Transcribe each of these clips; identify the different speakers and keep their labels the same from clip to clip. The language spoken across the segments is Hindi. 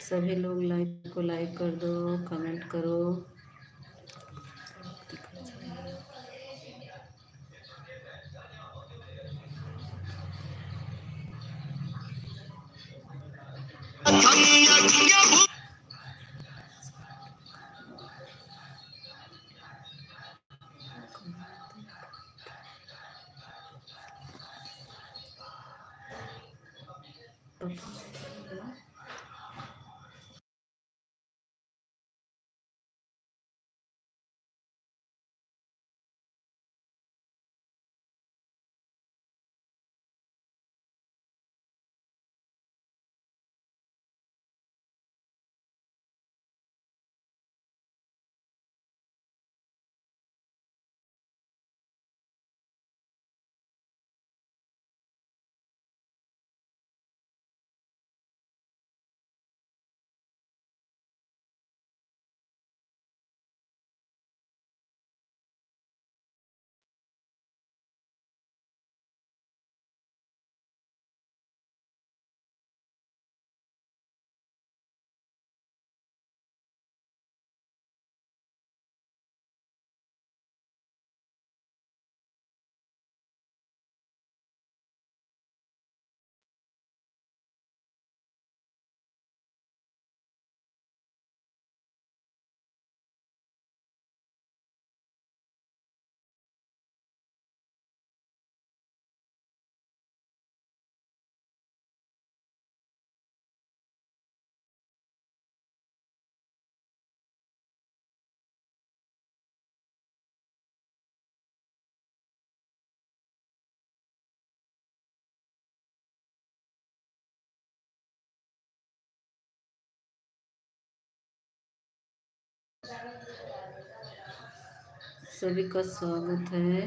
Speaker 1: सभी लोग लाइक को लाइक कर दो, कमेंट करो। सभी का स्वागत है।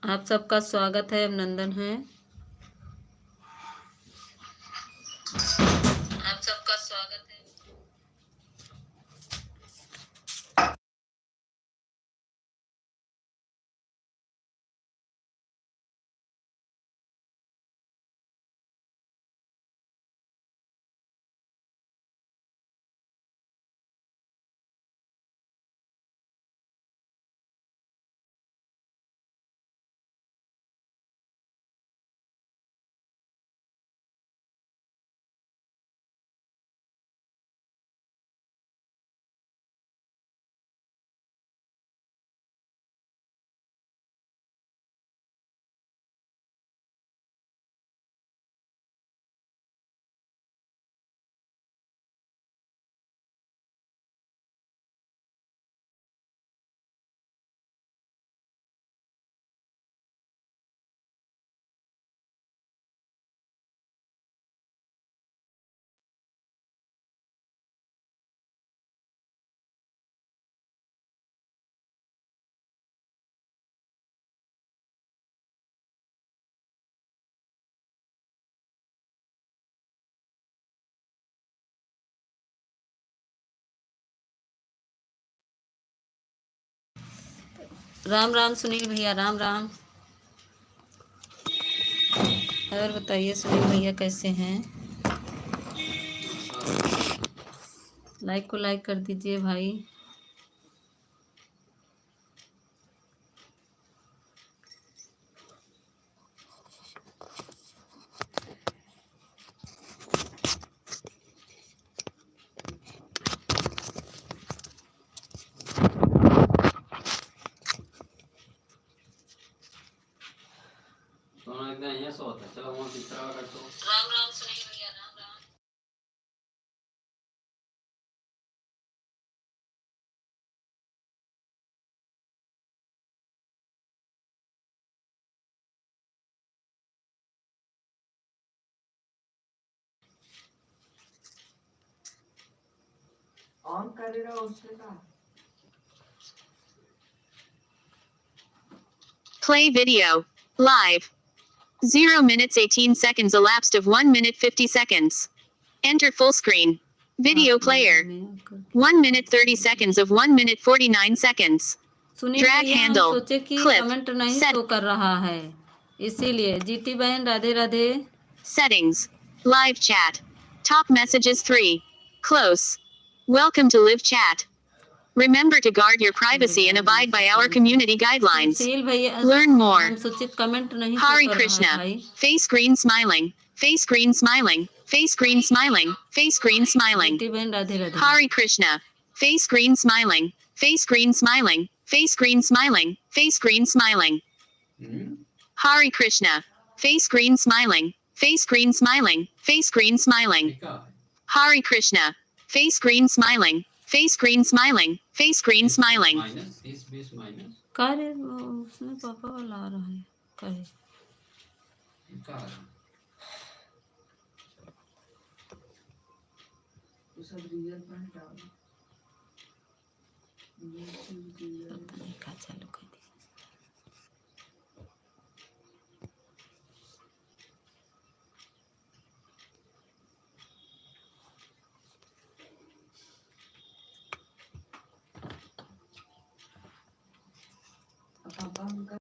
Speaker 1: आप सबका स्वागत है, अभिनंदन है। आप सबका स्वागत है। राम राम सुनील भैया, राम राम। और बताइए सुनील भैया कैसे हैं? लाइक को लाइक कर दीजिए भाई। राम राम सुनील भैया, राम राम।
Speaker 2: ऑन करेगा उसने का
Speaker 3: Play video. Live. 0 minutes 18 seconds elapsed of 1 minute 50 seconds. Enter full screen. Video player. 1 minute 30 seconds of 1 minute 49 seconds.
Speaker 1: Sunil
Speaker 3: Drag
Speaker 1: भैया, हम
Speaker 3: handle.
Speaker 1: सोचे कि
Speaker 3: Clip.
Speaker 1: कमेंट नहीं
Speaker 3: Set.
Speaker 1: शो कर रहा है, इसीलिए। जीटी बहन Radhe Radhe.
Speaker 3: Settings. Live chat. Top messages 3. Close. Welcome to live chat. Remember to guard your privacy and abide by our community guidelines.
Speaker 1: Sunil भैया,
Speaker 3: Learn more.
Speaker 1: हम सोचे कमेंट नहीं शो
Speaker 3: Hari
Speaker 1: कर रहा है
Speaker 3: Krishna.
Speaker 1: भाई।
Speaker 3: Face green smiling. Face green smiling. Face green smiling. Face green smiling.
Speaker 1: GT बहन Radhe Radhe.
Speaker 3: Hari Krishna. Face green smiling. Face green smiling. Face green smiling. Face green smiling. Hari Krishna. Face green smiling. Face green smiling. Face green smiling. Hari Krishna. Face green smiling. Face green smiling. Face green smiling.
Speaker 1: करे उसमें पापा वाला आ रहा है, करे
Speaker 2: सब रियल पॉइंट डाल
Speaker 1: देखा चालू कर दिया।
Speaker 2: पापा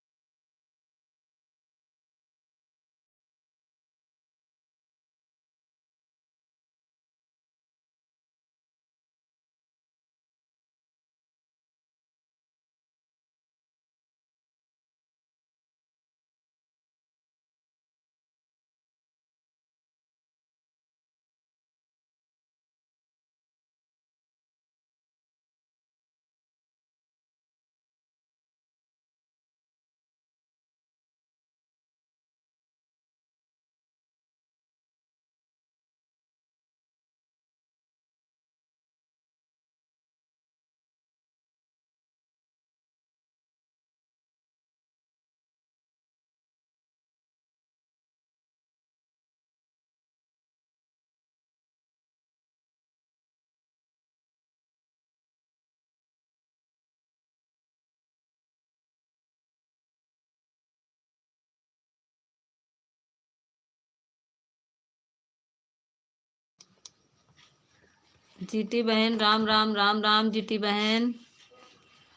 Speaker 1: जीटी बहन राम राम राम राम जीटी बहन।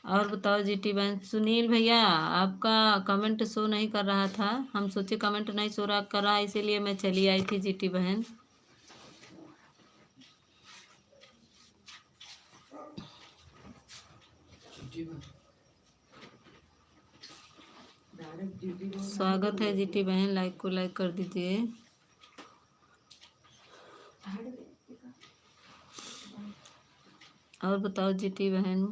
Speaker 1: और बताओ जीटी बहन। सुनील भैया आपका कमेंट शो नहीं कर रहा था, हम सोचे कमेंट नहीं शो रहा कर रहा, इसीलिए मैं चली आई थी जीटी बहन।
Speaker 2: डायरेक्ट जीटी को
Speaker 1: स्वागत है जीटी बहन, लाइक को लाइक कर दीजिए। और बताओ जीटी बहन।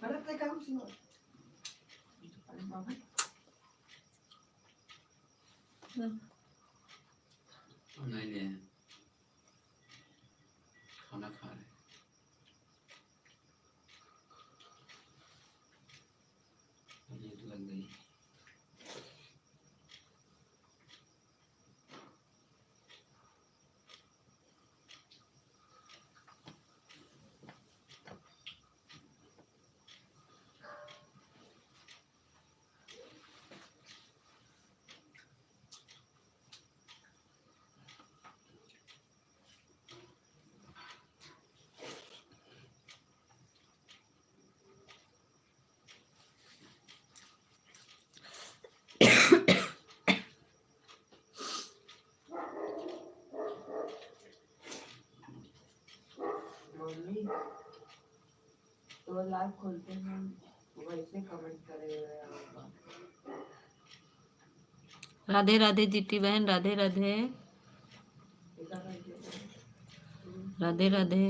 Speaker 2: भरत ने काम सुनो। अरे बाबा
Speaker 4: नहीं ले खाना खा रहे नींद लग गई।
Speaker 2: मम्मी तो लाइव खोलते हैं वैसे कमेंट करे हुए आप।
Speaker 1: राधे राधे जीटी बहन, राधे राधे राधे राधे।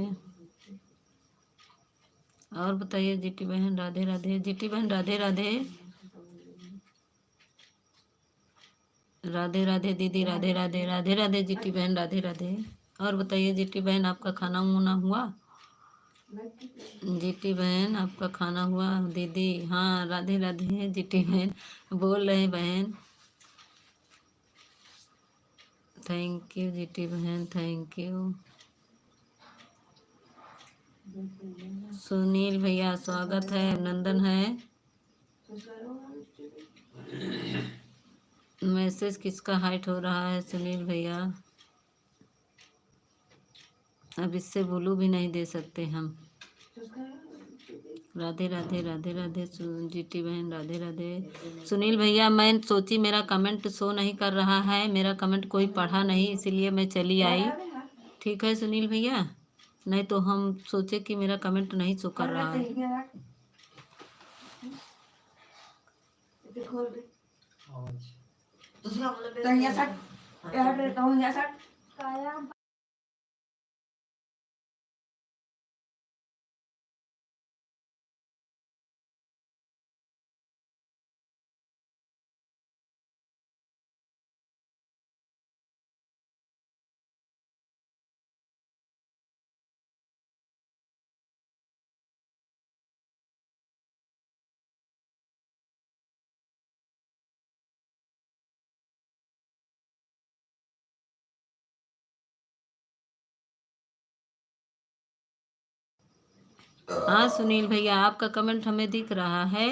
Speaker 1: और बताइए जीटी बहन, राधे राधे जीटी बहन, राधे राधे राधे राधे दीदी, राधे राधे राधे राधे जीटी बहन, राधे राधे। और बताइए जीटी बहन आपका खाना वाना हुआ? जीटी बहन आपका खाना हुआ? दीदी हाँ राधे राधे जीटी बहन बोल रहे बहन। थैंक यू जीटी बहन, थैंक यू। सुनील भैया स्वागत है, अभिनंदन है। मैसेज किसका हाइट हो रहा है सुनील भैया? अब इससे बोलू भी नहीं दे सकते हम। राधे राधे राधे राधे जीटी बहन, राधे राधे। सुनील भैया मैं सोची मेरा कमेंट शो नहीं कर रहा है, मेरा कमेंट कोई पढ़ा नहीं, इसीलिए मैं चली आई। ठीक है सुनील भैया, नहीं तो हम सोचे कि मेरा कमेंट नहीं शो कर रहा है। हाँ सुनील भैया आपका कमेंट हमें दिख रहा है।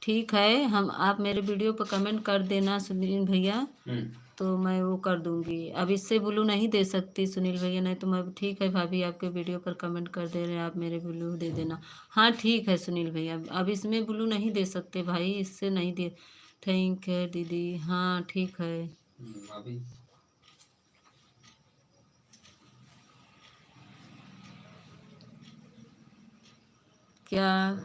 Speaker 1: ठीक है, हम आप मेरे वीडियो पर कमेंट कर देना सुनील भैया, तो मैं वो कर दूंगी। अब इससे ब्लू नहीं दे सकती सुनील भैया, नहीं तो मैं ठीक है भाभी आपके वीडियो पर कमेंट कर दे रहे हैं, आप मेरे ब्लू दे देना। हाँ ठीक है सुनील भैया, अब इसमें ब्लू नहीं दे सकते भाई, इससे नहीं दे। थैंक है दीदी, हाँ ठीक है।
Speaker 4: अभी
Speaker 1: क्या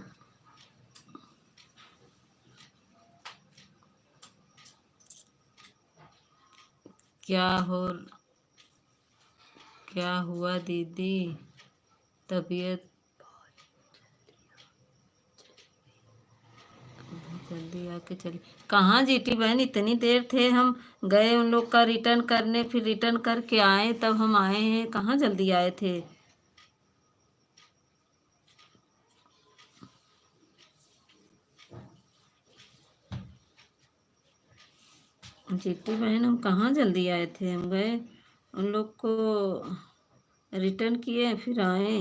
Speaker 1: क्या हो क्या हुआ दीदी? तबीयत जल्दी आके चली कहाँ जीटी बहन? इतनी देर थे, हम गए उन लोग का रिटर्न करने, फिर रिटर्न करके आए तब हम आए हैं, कहाँ जल्दी आए थे? जीटी बहन हम कहाँ जल्दी आए थे, हम गए उन लोग को रिटर्न किए फिर आए।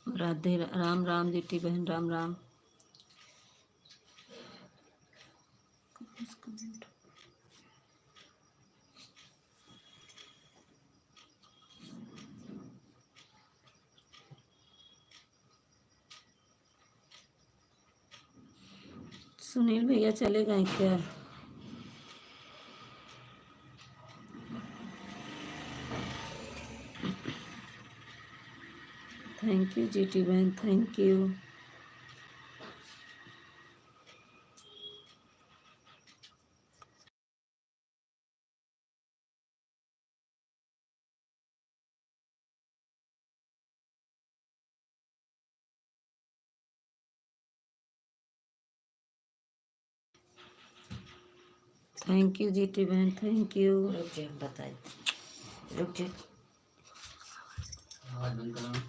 Speaker 1: राधे राम राम जीटी बहन, राम राम। सुनील भैया चले गए क्या? थैंक यू जीटी बहन, thank you. Thank you GT बहन, थैंक यू।
Speaker 2: रुक जा, बताए रुक जा।
Speaker 4: आवाज बंद करो।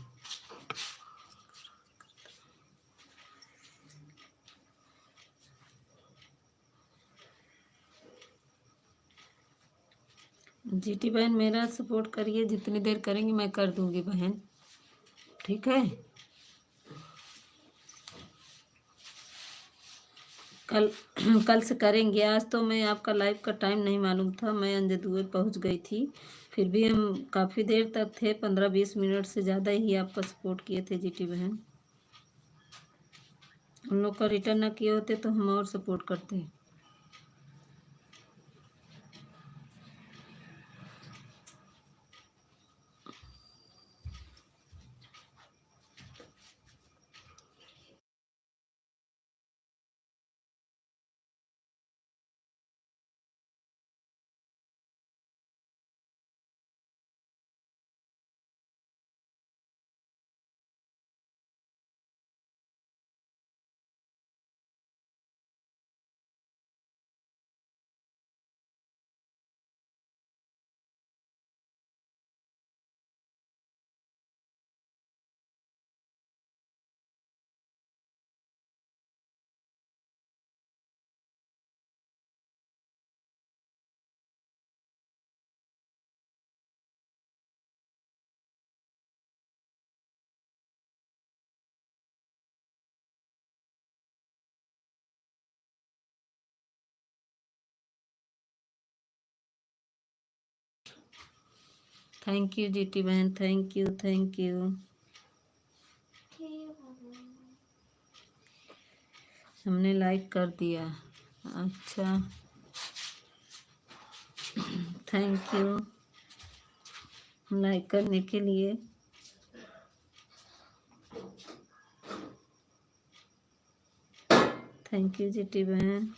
Speaker 1: जीटी बहन मेरा सपोर्ट करिए, जितनी देर करेंगी मैं कर दूंगी बहन, ठीक है। कल कल से करेंगे। आज तो मैं आपका लाइव का टाइम नहीं मालूम था, मैं अंजदुए पहुंच गई थी। फिर भी हम काफ़ी देर तक थे, 15-20 मिनट से ज़्यादा ही आपका सपोर्ट किए थे जीटी बहन। उन लोग का रिटर्न ना किए होते तो हम और सपोर्ट करते। थैंक यू जीटी बहन, थैंक यू, थैंक यू। हमने लाइक कर दिया, अच्छा थैंक यू लाइक करने के लिए। थैंक यू जीटी बहन।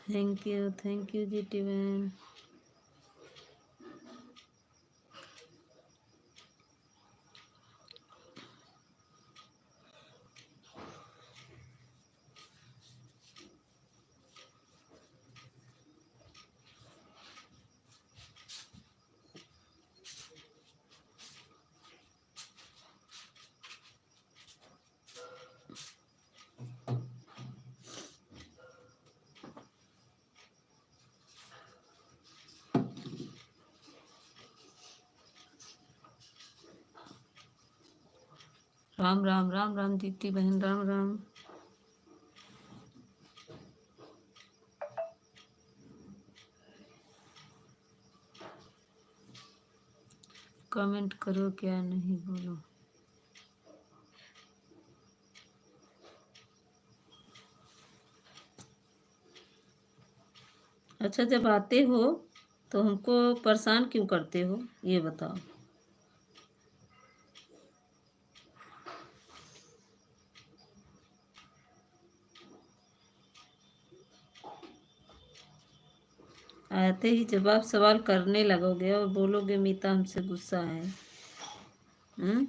Speaker 1: थैंक यू जीटी बहन। राम राम, राम राम जीती बहन, राम राम। कमेंट करो, क्या नहीं बोलो। अच्छा, जब आते हो तो हमको परेशान क्यों करते हो, ये बताओ। आते ही जब आप सवाल करने लगोगे और बोलोगे मीता हमसे गुस्सा है, हम्म?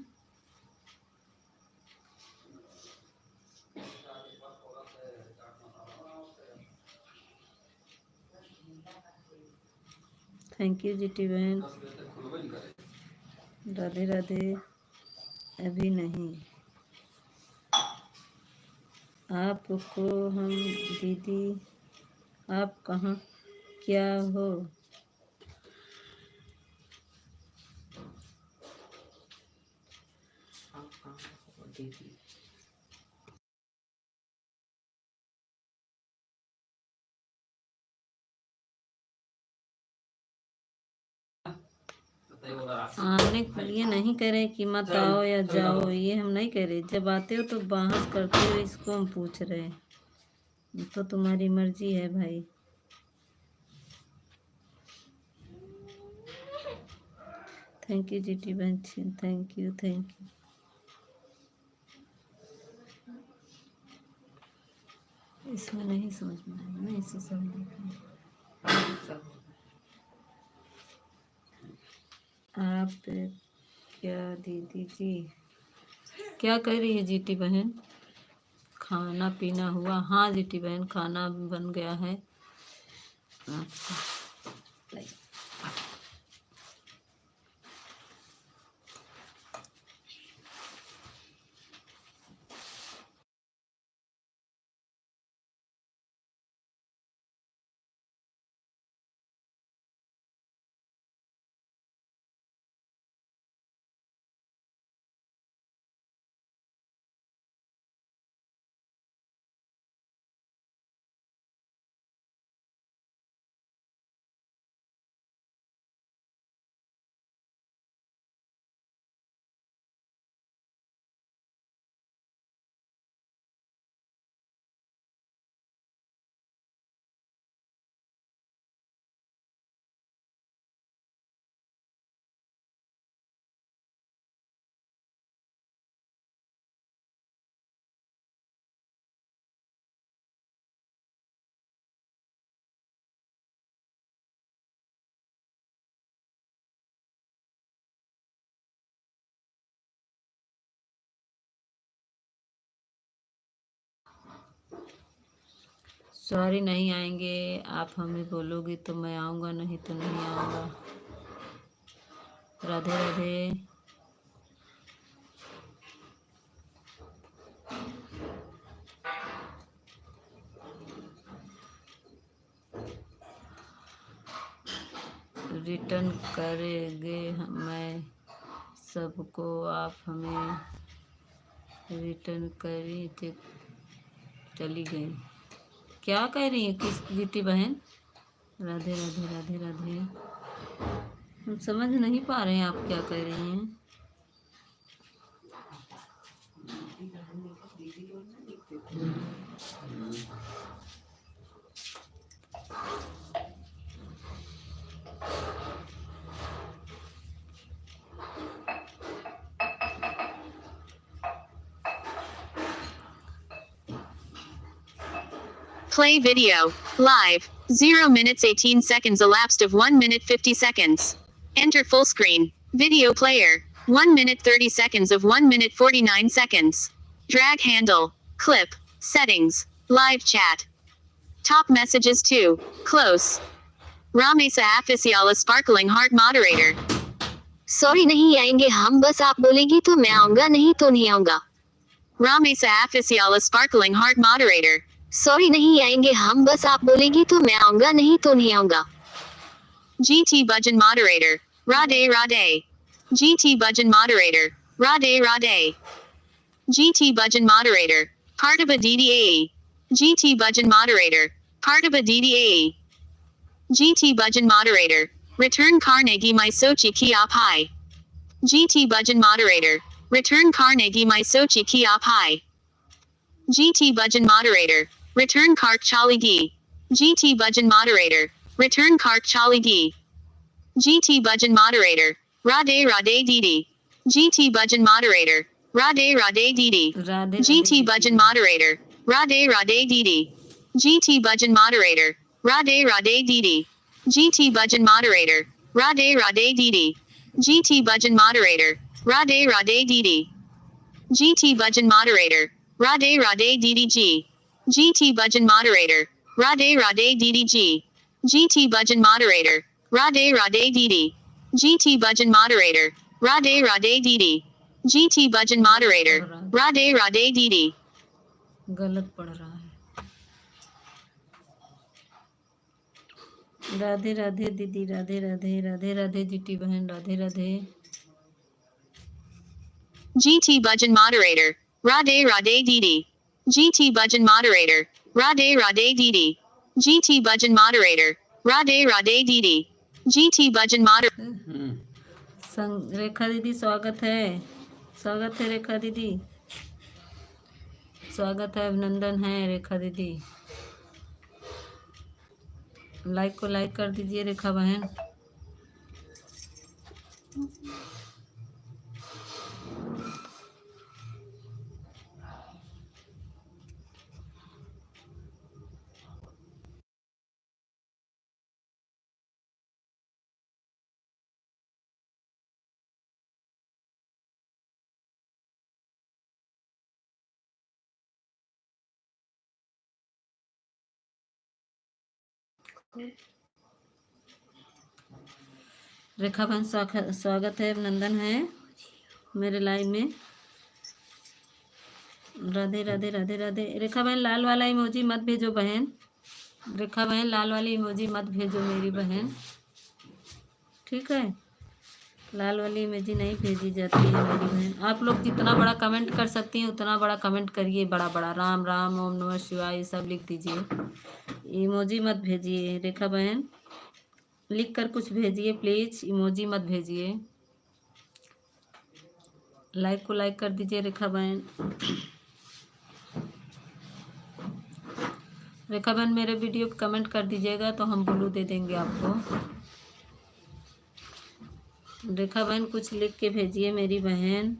Speaker 1: थैंक यू जीटी बहन,
Speaker 4: 10 बजे तक खुलबे नहीं करे।
Speaker 1: राधे राधे। अभी नहीं, आपको हम दीदी, आप कहाँ क्या हो?
Speaker 2: आप कहाँ हो दीदी?
Speaker 1: आने के लिए नहीं कह रहे कि मत आओ या जाओ, ये हम नहीं कह रहे। जब आते हो तो बहस करते हो, इसको हम पूछ रहे हैं। तो तुम्हारी मर्जी है भाई। Thank you GT bunchy, thank you thank you. इसमें नहीं समझ में आया ना, इसे सब
Speaker 2: सब
Speaker 1: आप क्या दीदी जी क्या कह रही है जीटी बहन? खाना पीना हुआ? हाँ जीटी बहन, खाना बन गया है। अच्छा, सॉरी नहीं आएंगे। आप हमें बोलोगी तो मैं आऊँगा, नहीं तो नहीं आऊँगा। राधे राधे। रिटर्न करेंगे मैं सबको, आप हमें रिटर्न करी थे, चली गई। क्या कह रही है किस जीटी बहन? राधे राधे राधे राधे। हम समझ नहीं पा रहे हैं आप क्या कह रही हैं।
Speaker 3: Play video. Live. 0 minutes 18 seconds elapsed of 1 minute 50 seconds. Enter full screen. Video player. 1 minute 30 seconds of 1 minute 49 seconds. Drag handle. Clip. Settings. Live chat. Top messages 2. Close. Ramesa Official Sparkling Heart Moderator.
Speaker 5: Sorry नहीं आएंगे हम, बस आप बोलेगी तो मैं आऊंगा, नहीं तो नहीं आऊंगा।
Speaker 3: Ramesa Official Sparkling Heart Moderator.
Speaker 5: Sorry नहीं आएंगे हम, बस आप बोलेगी तो मैं आऊंगा, नहीं तो नहीं आऊंगा।
Speaker 3: GT Budget Moderator. Rade Rade. GT Budget Moderator. Rade Rade. GT Budget Moderator. Part of a DDAE. GT Budget Moderator. Part of a DDAE. GT Budget Moderator. Return Carnegie My Sochi Ki Op High. GT Budget Moderator. Return Carnegie My Sochi Ki Op High. GT Budget Moderator. Return Kark Chali Gi. GT Budget Moderator. Return Kark Chali Gi. GT Budget Moderator. Rade Rade Didi. GT Budget Moderator. Rade Rade Didi.
Speaker 1: Radhe
Speaker 3: GT Budget Moderator. Rade Rade Didi. GT Budget Moderator. Rade Rade Didi. GT Budget Moderator. Rade Rade Didi. GT Budget Moderator. Rade Rade Didi. GT Budget Moderator. Rade Rade Didi G. GT Budget Moderator. Rade Rade Didi G. GT Budget Moderator. Rade Rade Didi. GT Budget Moderator. Rade Rade Didi. GT Budget Moderator. Rade Rade Didi.
Speaker 1: गलत पढ़ रहा है। राधे राधे दीदी, राधे राधे, राधे राधे जीटी बहन, Radhe Radhe.
Speaker 3: GT Bhajan moderator. Radhe Radhe Didi. GT Bhajan moderator. Radhe Radhe Didi. GT Bhajan moderator. Radhe Radhe Didi. GT Bhajan moderator.
Speaker 1: रेखा दीदी स्वागत है, स्वागत है रेखा दीदी, स्वागत है, अभिनंदन है रेखा दीदी। लाइक को लाइक कर दीजिए रेखा बहन। रेखा बहन स्वागत है, अभिनंदन है मेरे लाइव में। राधे राधे, राधे राधे। रेखा बहन लाल वाला इमोजी मत भेजो बहन, रेखा बहन लाल वाली इमोजी मत भेजो मेरी बहन, ठीक है। लाल वाली इमोजी नहीं भेजी जाती है मेरी बहन। आप लोग जितना बड़ा कमेंट कर सकती हैं उतना बड़ा कमेंट करिए, बड़ा बड़ा राम राम, ओम नमः शिवाय, ये सब लिख दीजिए। इमोजी मत भेजिए रेखा बहन, लिख कर कुछ भेजिए प्लीज, इमोजी मत भेजिए। लाइक को लाइक कर दीजिए रेखा बहन। रेखा बहन मेरे वीडियो पे कमेंट कर दीजिएगा तो हम ब्लू दे देंगे आपको। रेखा बहन कुछ लिख के भेजिए मेरी बहन।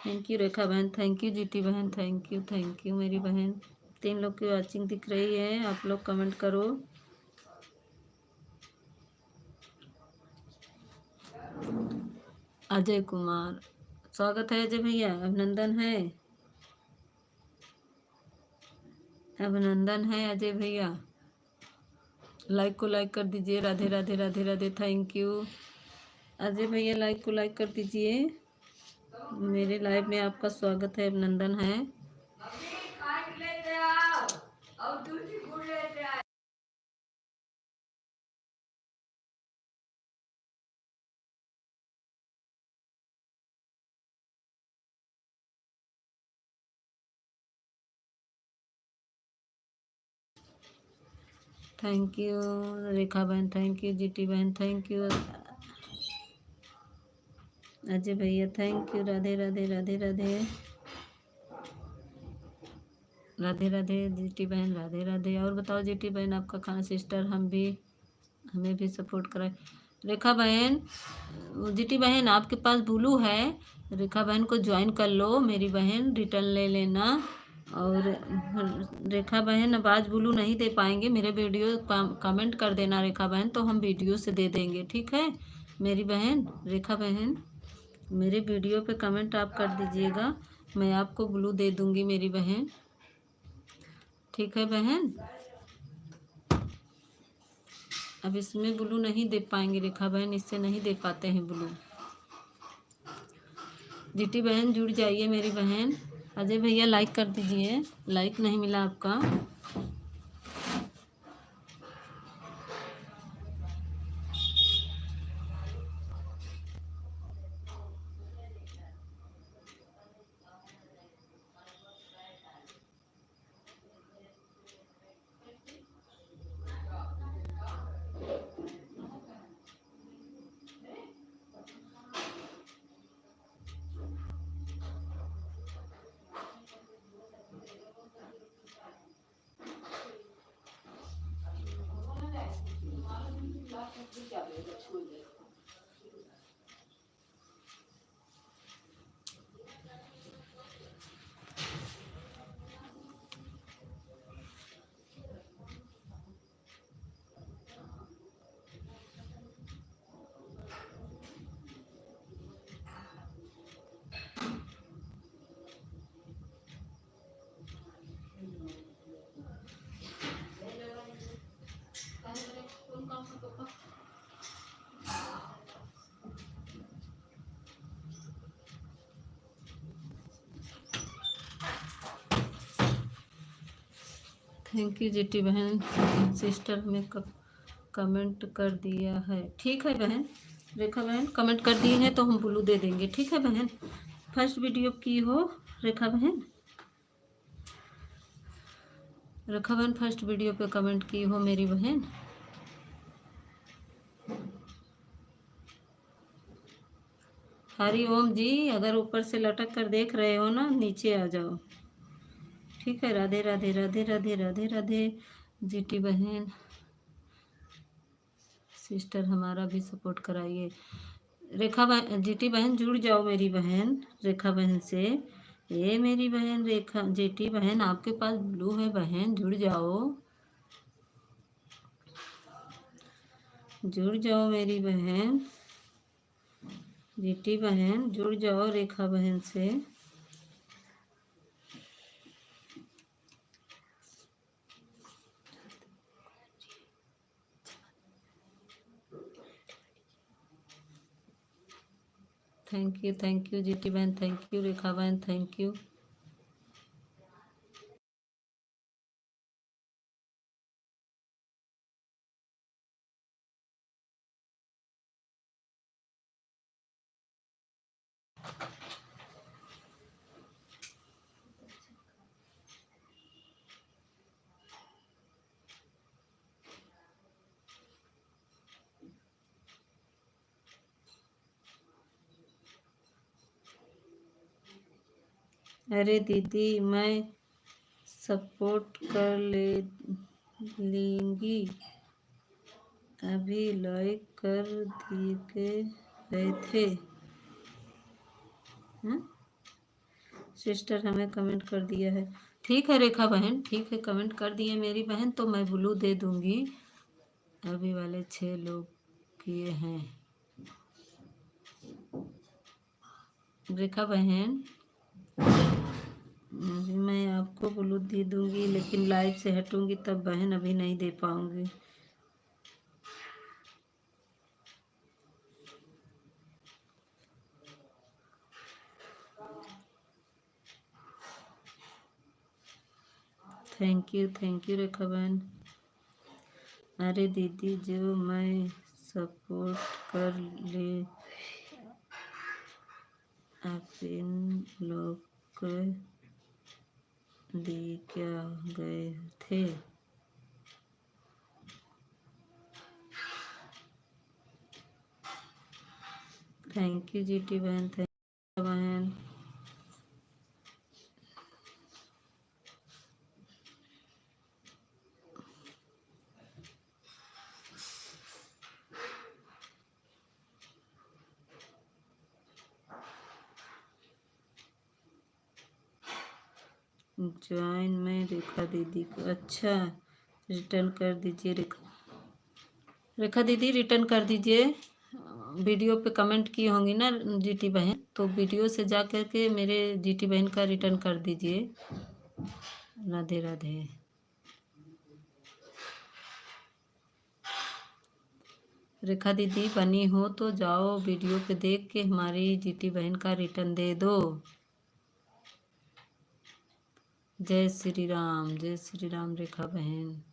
Speaker 1: थैंक यू रेखा बहन, थैंक यू जीटी बहन, थैंक यू मेरी बहन। 3 लोग की वॉचिंग दिख रही है, आप लोग कमेंट करो। अजय कुमार स्वागत है अजय भैया, अभिनंदन है, अभिनंदन है अजय भैया। लाइक को लाइक कर दीजिए, राधे राधे, राधे राधे, थैंक यू अजय भैया। लाइक को लाइक कर दीजिए, मेरे लाइव में आपका स्वागत है, अभिनंदन है। थैंक यू रेखा बहन, थैंक यू जीटी बहन, थैंक यू अजय भैया, thank you. Radhe Radhe, Radhe Radhe, Radhe Radhe GT बहन, राधे राधे। और बताओ जीटी बहन आपका खाना सिस्टर, हमें भी सपोर्ट कराए। रेखा बहन, जीटी बहन आपके पास ब्लू है, रेखा बहन को ज्वाइन कर लो मेरी बहन, रिटर्न ले लेना। और रेखा बहन अब आज ब्लू नहीं दे पाएंगे, मेरे वीडियो कमेंट कर देना रेखा बहन, तो हम वीडियो से दे देंगे, ठीक है मेरी बहन। रेखा बहन मेरे वीडियो पे कमेंट आप कर दीजिएगा, मैं आपको ब्लू दे दूंगी मेरी बहन, ठीक है बहन। अब इसमें ब्लू नहीं दे पाएंगे रेखा बहन, इससे नहीं दे पाते हैं ब्लू। जीटी बहन जुड़ जाइए मेरी बहन। अजय भैया लाइक कर दीजिए, लाइक नहीं मिला आपका। थैंक यू जीटी बहन। सिस्टर में कमेंट कर दिया है। ठीक है बहन, रेखा बहन कमेंट कर दिए हैं तो हम ब्लू दे देंगे। ठीक है बहन, फर्स्ट वीडियो की हो रेखा बहन। रेखा बहन फर्स्ट वीडियो पे कमेंट की हो मेरी बहन। हरि ओम जी, अगर ऊपर से लटक कर देख रहे हो ना, नीचे आ जाओ। ठीक है, राधे राधे राधे राधे राधे राधे जीटी बहन। सिस्टर हमारा भी सपोर्ट कराइए। रेखा बहन, जीटी बहन जुड़ जाओ मेरी बहन रेखा बहन से। ये मेरी बहन रेखा जीटी बहन, आपके पास ब्लू है बहन, जुड़ जाओ, जुड़ जाओ मेरी बहन जीटी बहन, जुड़ जाओ रेखा बहन से। थैंक यू जीटी बहन, थैंक यू रेखा बहन, थैंक यू। अरे दीदी मैं सपोर्ट कर लेंगी, अभी लाइक कर दिए गए थे। सिस्टर हमें कमेंट कर दिया है। ठीक है रेखा बहन, ठीक है, कमेंट कर दिए मेरी बहन तो मैं ब्लू दे दूंगी। अभी वाले 6 लोग किए हैं रेखा बहन। मैं आपको ब्लू दे दूंगी, लेकिन लाइव से हटूंगी तब बहन, अभी नहीं दे पाऊंगी। थैंक यू रेखा बहन। अरे दीदी जो मैं सपोर्ट कर ले अपन लोग दी क्या गए थे। थैंक यू जीटी बहन, थैंक यू बहन। ज्वाइन में रेखा दीदी को, अच्छा रिटर्न कर दीजिए रेखा दीदी, रिटर्न कर दीजिए। वीडियो पे कमेंट की होंगी ना जीटी बहन, तो वीडियो से जा कर के मेरे जीटी बहन का रिटर्न कर दीजिए। राधे राधे। रेखा दीदी बनी हो तो जाओ वीडियो पे देख के हमारी जीटी बहन का रिटर्न दे दो। जय श्री राम रेखा बहन।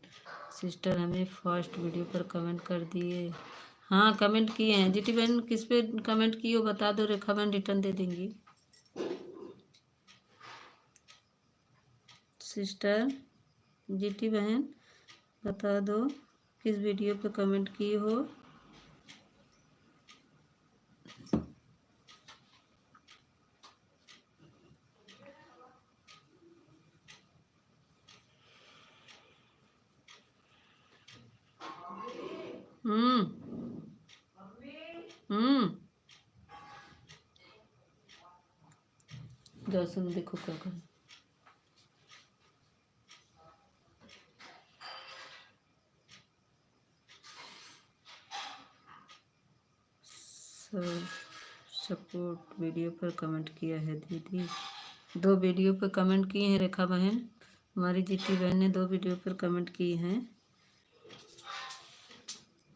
Speaker 1: सिस्टर हमें फर्स्ट वीडियो पर कमेंट कर दिए। हाँ कमेंट किए हैं जीटी बहन, किस पे कमेंट की हो बता दो रेखा बहन, रिटर्न दे देंगी। सिस्टर जीटी बहन बता दो किस वीडियो पे कमेंट की हो। जाओ सुन देखो क्या कर। सपोर्ट वीडियो पर कमेंट किया है दीदी, 2 वीडियो पर कमेंट किए हैं रेखा बहन। हमारी जीटी बहन ने 2 वीडियो पर कमेंट किए हैं,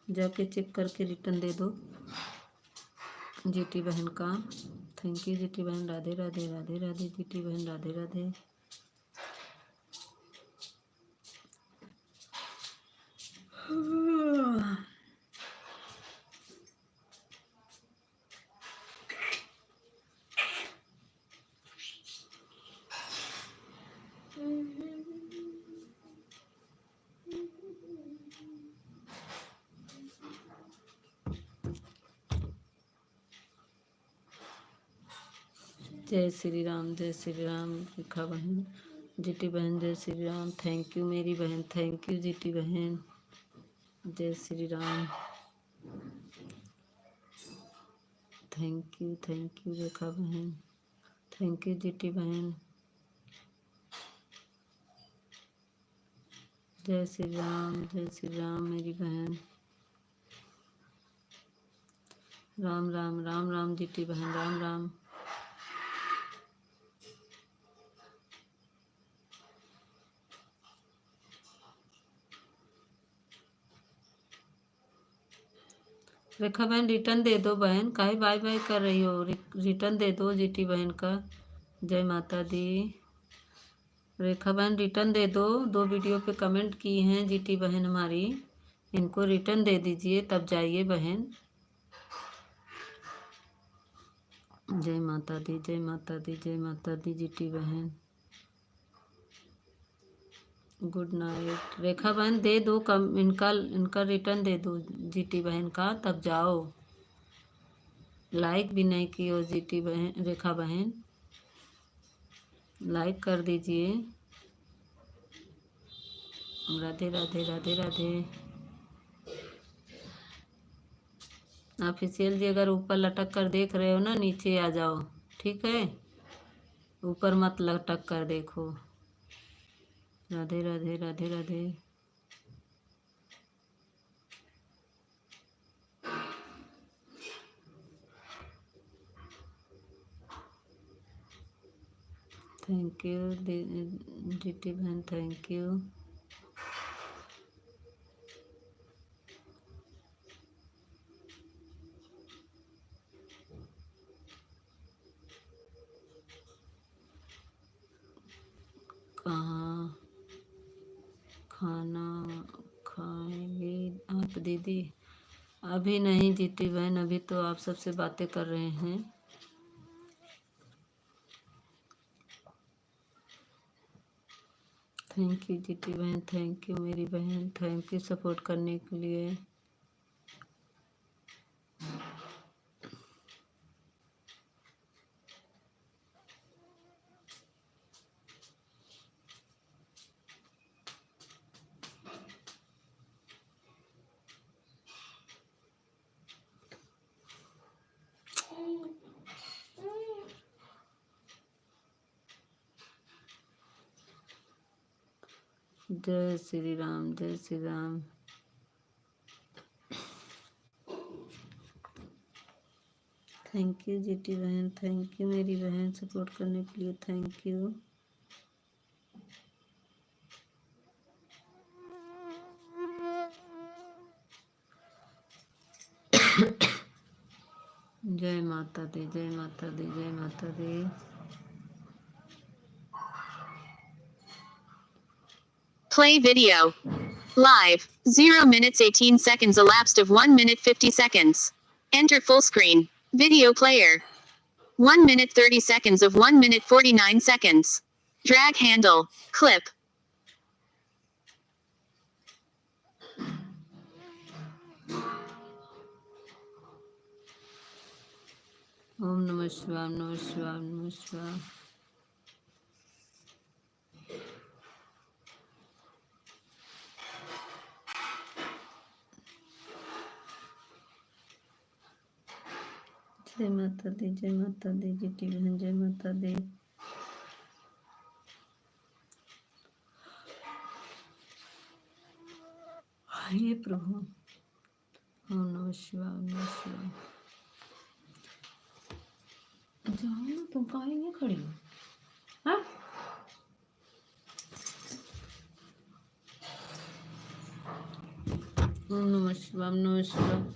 Speaker 1: जाके चेक करके रिटर्न दे दो जीटी बहन का। थैंक यू जीटी बहन, राधे राधे राधे राधे जीटी बहन, राधे राधे। जय श्री राम, जय श्री राम। रेखा बहन, जीटी बहन, जय श्री राम। थैंक यू मेरी बहन, थैंक यू जीटी बहन। जय श्री राम, थैंक यू रेखा बहन, थैंक यू जीटी बहन। जय श्री राम मेरी बहन। राम राम राम राम जीटी बहन, राम राम। रेखा बहन रिटर्न दे दो बहन, काहे बाय बाय कर रही हो, रिटर्न दे दो जीटी बहन का। जय माता दी। रेखा बहन रिटर्न दे दो, 2 वीडियो पे कमेंट की हैं जीटी बहन हमारी, इनको रिटर्न दे दीजिए तब जाइए बहन। जय माता दी, जय माता दी, जय माता दी जीटी बहन। Good night. रेखा बहन दे दो इनका रिटर्न दे दो जीटी बहन का, तब जाओ। लाइक भी नहीं की हो जीटी बहन, रेखा बहन लाइक कर दीजिए। राधे राधे राधे राधे। ऑफिशियल जी अगर ऊपर लटक कर देख रहे हो ना, नीचे आ जाओ, ठीक है, ऊपर मत लटक कर देखो। Radhe Radhe Radhe Radhe. Thank you GT बहन, थैंक यू। कहाँ खाना खाएंगी आप दीदी? अभी नहीं जीती बहन, अभी तो आप सबसे बातें कर रहे हैं। थैंक यू जीती बहन, थैंक यू मेरी बहन, थैंक यू सपोर्ट करने के लिए। जय श्री राम, जय Shri Ram. Thank you GT बहन, थैंक यू मेरी बहन सपोर्ट करने के लिए, थैंक यू। जय माता दी, जय माता दी, जय माता दी।
Speaker 3: Play video. Live. 0 minutes 18 seconds elapsed of 1 minute 50 seconds. Enter full screen. Video player. 1 minute 30 seconds of 1 minute 49 seconds. Drag handle. Clip.
Speaker 1: ओम नमः शिवाय, नमः शिवाय, नमः शिवाय। जय माता दी, जय माता दी जीटी बहन, जय माता दी। हे प्रभु। ओम नमः शिवाय, नमः शिवाय। जाओ ना, तुम काहे नहीं खड़ी हो? हाँ? ओम नमः शिवाय, नमः शिवाय।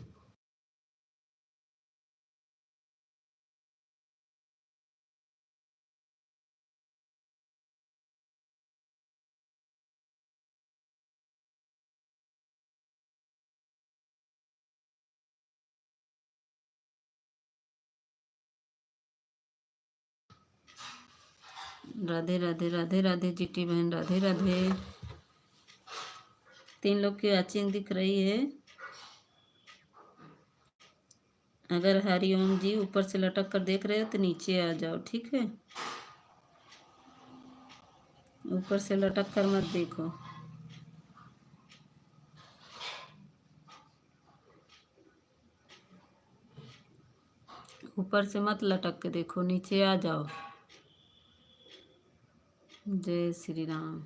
Speaker 1: राधे राधे राधे राधे जीटी बहन, राधे राधे। 3 लोग की वॉचिंग दिख रही है। अगर हरिओम जी ऊपर से लटक कर देख रहे हो तो नीचे आ जाओ, ठीक है। ऊपर से लटक कर मत देखो। ऊपर से मत लटक के देखो, नीचे आ जाओ। जय श्री राम।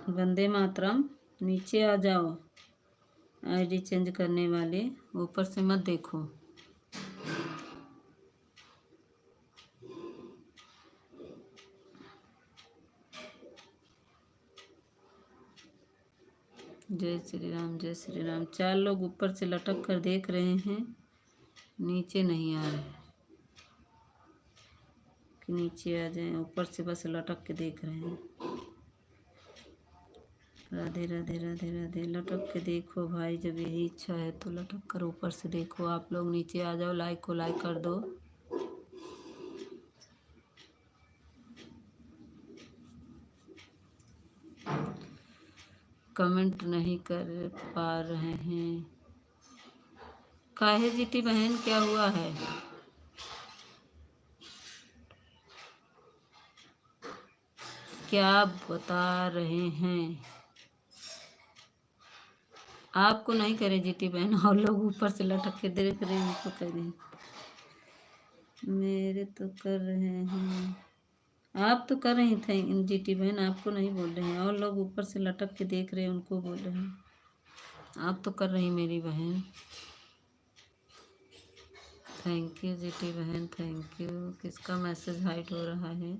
Speaker 1: वंदे मातरम। नीचे आ जाओ। आईडी चेंज करने वाले ऊपर से मत देखो। जय श्री राम, जय श्री राम। 4 लोग ऊपर से लटक कर देख रहे हैं, नीचे नहीं आ रहे कि नीचे आ जाएं। ऊपर से बस लटक के देख रहे हैं। राधे राधे राधे राधे। लटक के देखो भाई, जब यही इच्छा है तो लटक कर ऊपर से देखो। आप लोग नीचे आ जाओ, लाइक को लाइक कर दो। कमेंट नहीं कर पा रहे हैं, काहे जीटी बहन, क्या हुआ है? क्या बता रहे हैं? आपको नहीं करे जीटी बहन, और लोग ऊपर से लटक के देख रहे हैं, उनको कह रहे हैं। मेरे तो कर रहे हैं, आप तो कर रही थे जीटी बहन, आपको नहीं बोल रहे हैं। और लोग ऊपर से लटक के देख रहे हैं, उनको बोल रहे हैं। आप तो कर रही मेरी बहन। थैंक यू जीटी बहन, थैंक यू। किसका मैसेज हाइड हो रहा है?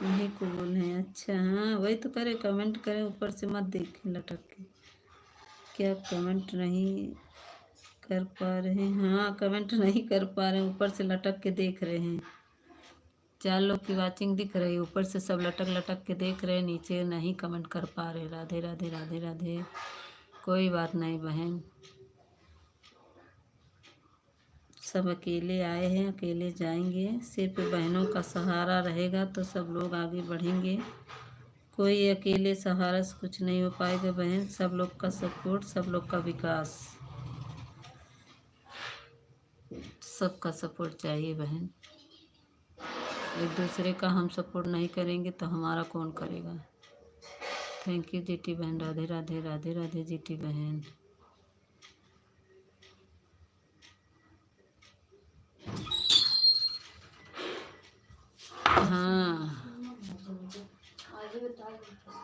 Speaker 1: नहीं को बोल हैं। अच्छा हाँ, वही तो करे, कमेंट करें, ऊपर से मत देखें लटक के। क्या कमेंट नहीं कर पा रहे हैं? हाँ, कमेंट नहीं कर पा रहे हैं, ऊपर से लटक के देख रहे हैं। 4 लोग की वाचिंग दिख रही है, ऊपर से सब लटक लटक के देख रहे हैं, नीचे नहीं कमेंट कर पा रहे। राधे राधे राधे राधे। कोई बात नहीं बहन, सब अकेले आए हैं, अकेले जाएंगे। सिर्फ बहनों का सहारा रहेगा तो सब लोग आगे बढ़ेंगे। कोई अकेले सहारा से कुछ नहीं हो पाएगा बहन। सब लोग का सपोर्ट, सब लोग का विकास, सबका सपोर्ट चाहिए बहन। एक दूसरे का हम सपोर्ट नहीं करेंगे तो हमारा कौन करेगा। थैंक यू जीटी बहन, राधे राधे राधे राधे जीटी बहन। हाँ,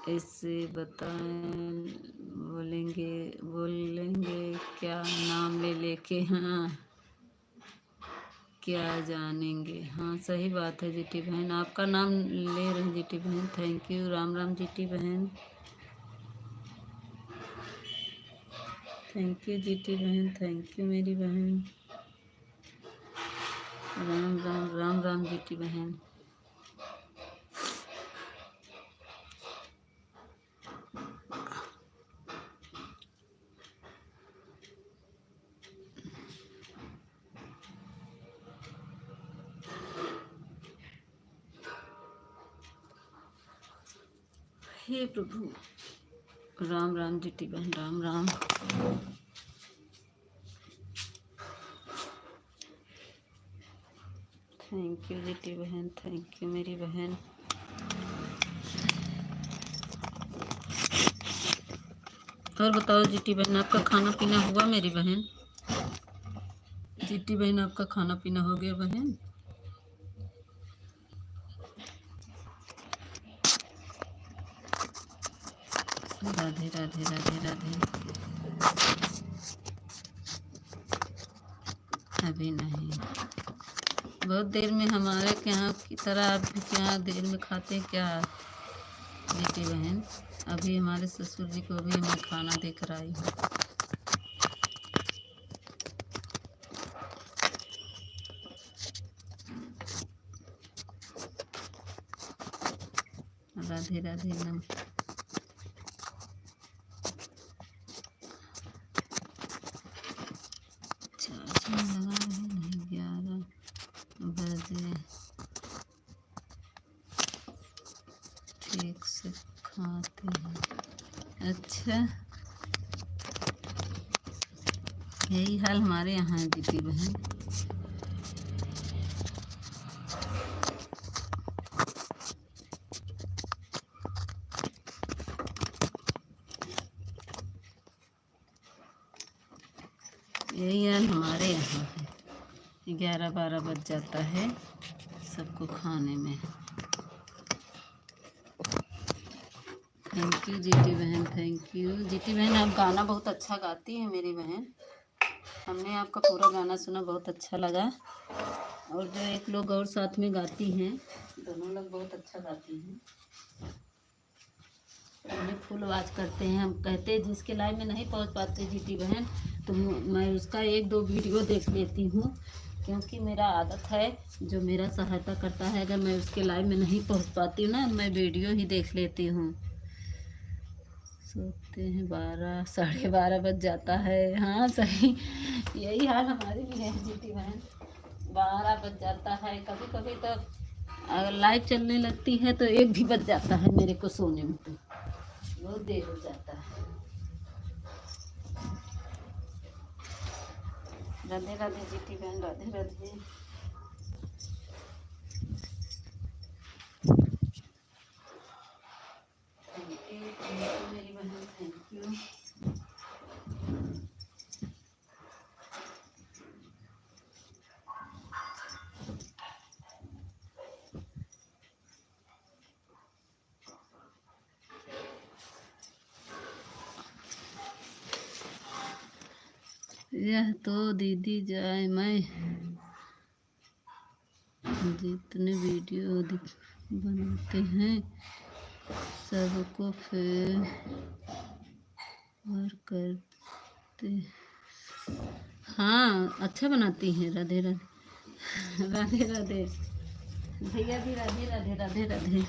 Speaker 1: ऐसे बताएं, बोलेंगे क्या नाम ले लेके। हाँ, क्या जानेंगे। हाँ सही बात है जीटी बहन, आपका नाम ले रहे हैं जीटी बहन। Thank you. Ram Ram GT बहन, थैंक यू जीटी बहन, थैंक यू मेरी बहन। राम राम राम राम जीटी बहन। हे प्रभु, राम राम जीटी बहन, Ram Ram. Thank you GT बहन, थैंक यू मेरी बहन। और बताओ जीटी बहन, आपका खाना पीना हुआ मेरी बहन? जीटी बहन, आपका खाना पीना हो गया बहन? राधे राधे राधे राधे। अभी नहीं, बहुत देर में। हमारे के यहाँ की तरह आपके यहाँ देर में खाते हैं क्या जीटी बहन? अभी हमारे ससुर जी को भी मैं खाना देकर आई हूँ। राधे राधे। आते हैं। अच्छा, यही हाल हमारे यहाँ है दीदी बहन। यही हाल हमारे यहाँ है। 11-12 बज जाता है सबको खाने में। थैंक यू जीती बहन, थैंक यू जीती बहन। आप गाना बहुत अच्छा गाती हैं मेरी बहन। हमने आपका पूरा गाना सुना, बहुत अच्छा लगा। और जो एक लोग और साथ में गाती हैं, दोनों लोग बहुत अच्छा गाती हैं। हमने फुल आवाज करते हैं। हम कहते हैं जिसके लाइव में नहीं पहुंच पाते जीती बहन, तो मैं उसका 1-2 वीडियो देख लेती हूँ, क्योंकि मेरा आदत है जो मेरा सहायता करता है, अगर मैं उसके लाइव में नहीं पहुंच पाती हूँ ना, मैं वीडियो ही देख लेती हूँ। सोते हैं 12-12:30 बज जाता है। हाँ सही, यही हाल हमारी भी है जीती बहन। 12 बज जाता है, कभी कभी तो अगर लाइव चलने लगती है तो 1 भी बज जाता है मेरे को सोने में, तो बहुत देर हो जाता है। राधे राधे जीती बहन, राधे राधे। थैंक यू मेरी बहन, थैंक यू। यह तो दीदी जाए मैं जितने वीडियो बनाते हैं सबको फेवर करते। हाँ अच्छा बनाती हैं। राधे राधे, राधे राधे भैया भी, राधे राधे, राधे राधे।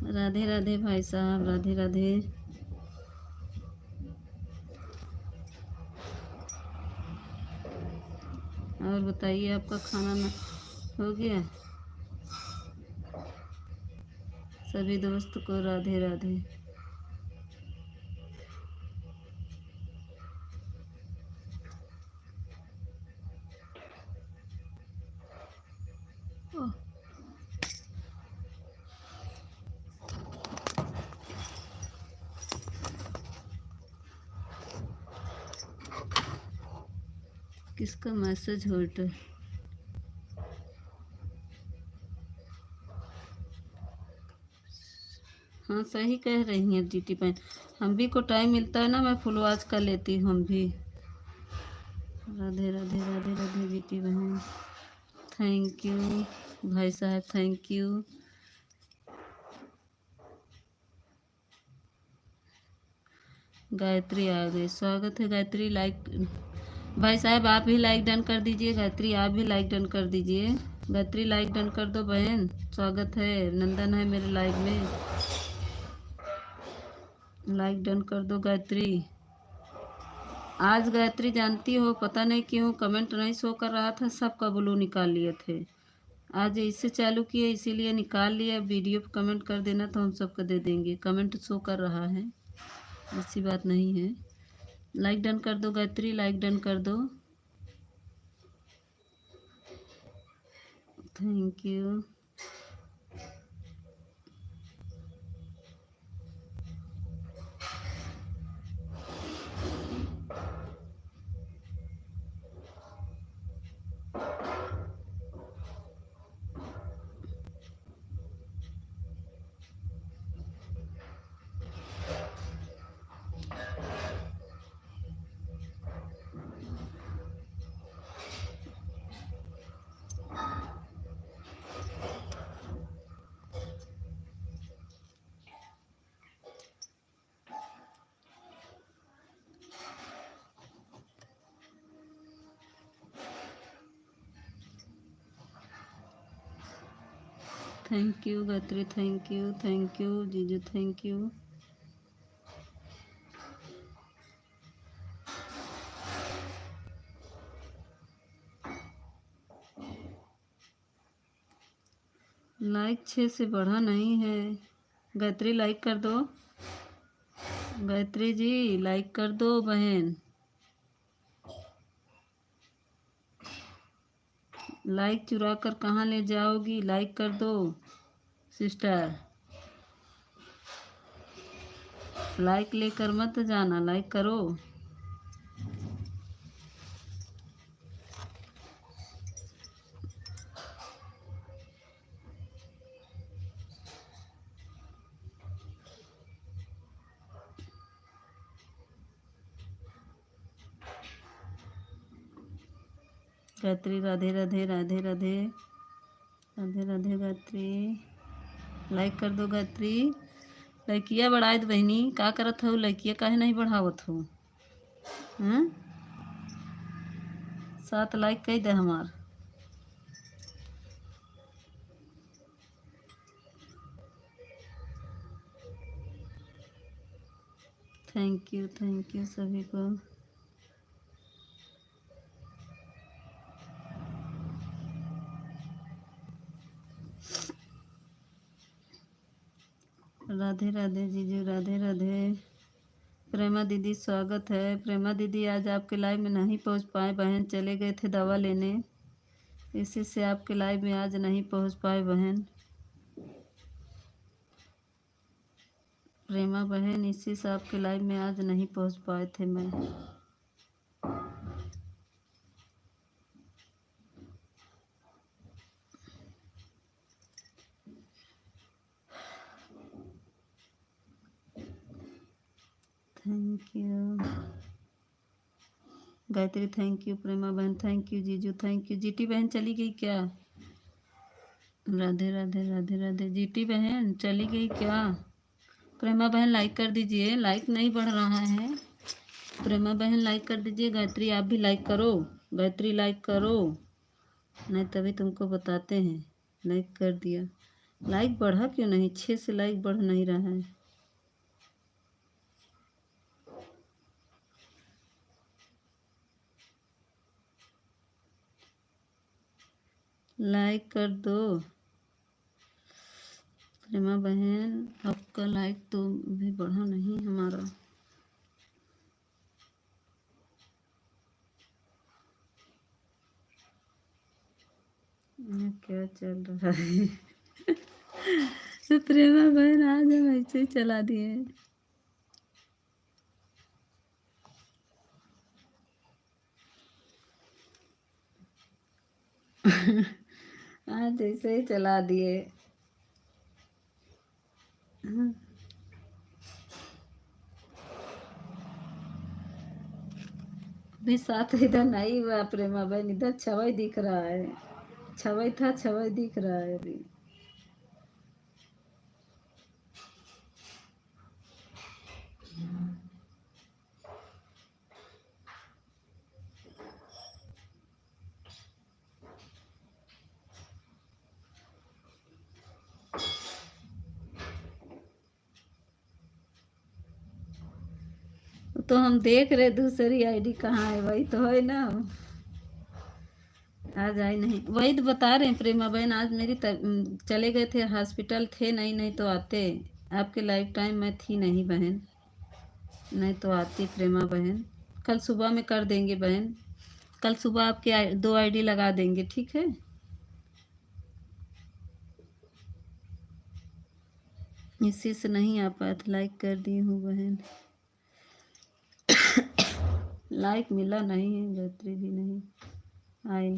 Speaker 1: राधे राधे भाई साहब, राधे राधे। और बताइए आपका खाना ना हो गया? सभी दोस्त को राधे राधे। ओह, किसका मैसेज होल्ड? हाँ सही कह रही हैं जीती बहन, हम भी को टाइम मिलता है ना, मैं फुल वॉच कर लेती हूँ हम भी। राधे राधे, राधे राधे जीती बहन, थैंक यू भाई साहब, थैंक यू। गायत्री आ गई, स्वागत है गायत्री। लाइक भाई साहब आप भी लाइक डन कर दीजिए, गायत्री आप भी लाइक डन कर दीजिए। गायत्री लाइक डन कर दो बहन, स्वागत है। नंदन है मेरे लाइव में, लाइक डन कर दो गायत्री। आज गायत्री जानती हो पता नहीं क्यों कमेंट नहीं शो कर रहा था, सबका ब्लू निकाल लिए थे। आज इससे चालू किए इसीलिए निकाल लिया। वीडियो पे कमेंट कर देना तो हम सबको दे देंगे। कमेंट शो कर रहा है, ऐसी बात नहीं है। लाइक डन कर दो गायत्री, लाइक डन कर दो, thank you. Thank you Gayatri, thank you, thank you जीजू, थैंक यू। लाइक 6 से बढ़ा नहीं है। गायत्री लाइक कर दो। गायत्री जी लाइक कर दो बहन। लाइक चुरा कर कहाँ ले जाओगी? लाइक कर दो सिस्टर। लाइक लेकर मत जाना, लाइक करो। गायत्री राधे राधे राधे राधे राधे राधे। गायत्री लाइक कर दो। गायत्री लड़किया बढ़ाए दो बहनी। का करत हो? लड़किया काहे नहीं बढ़ावत हो? हैं? 7 लाइक कही दे हमार। थैंक यू सभी को। राधे राधे जीजू, राधे राधे। प्रेमा दीदी स्वागत है। प्रेमा दीदी आज आपके लाइव में नहीं पहुंच पाए बहन, चले गए थे दवा लेने, इसी से आपके लाइव में आज नहीं पहुंच पाए बहन। प्रेमा बहन इसी से आपके लाइव में आज नहीं पहुंच पाए थे मैं। Thank you Gayatri, thank you Prema बहन, थैंक यू जीजू, थैंक यू। जीटी बहन चली गई क्या? राधे राधे राधे राधे। जीटी बहन चली गई क्या? प्रेमा बहन लाइक कर दीजिए, लाइक नहीं बढ़ रहा है। प्रेमा बहन लाइक कर दीजिए। गायत्री आप भी लाइक करो। गायत्री लाइक करो, नहीं तभी तुमको बताते हैं। लाइक कर दिया। लाइक बढ़ा क्यों नहीं? 6 से लाइक बढ़ नहीं रहा है। लाइक कर दो प्रेमा बहन। आपका लाइक तो भी बढ़ा नहीं हमारा। क्या चल रहा है? तो प्रेमा बहन आज हम ऐसे ही चला दिए। आज ऐसे ही चला दिए। अभी साथ इधर नहीं हुआ प्रेमा बहन, इधर छवई दिख रहा है। छवई था, छवई दिख रहा है अभी। तो हम देख रहे दूसरी आईडी कहाँ है, वही तो है ना। आज आई नहीं, वही तो बता रहे हैं प्रेमा बहन। आज मेरी चले गए थे हॉस्पिटल, थे नहीं तो आते। आपके लाइफ टाइम में थी नहीं बहन, नहीं तो आती प्रेमा बहन। कल सुबह में कर देंगे बहन, कल सुबह आपके 2 आईडी लगा देंगे, ठीक है। इसी से नहीं आ पाया था। लाइक कर दी हूँ बहन। लाइक मिला नहीं है। गायत्री भी नहीं आई।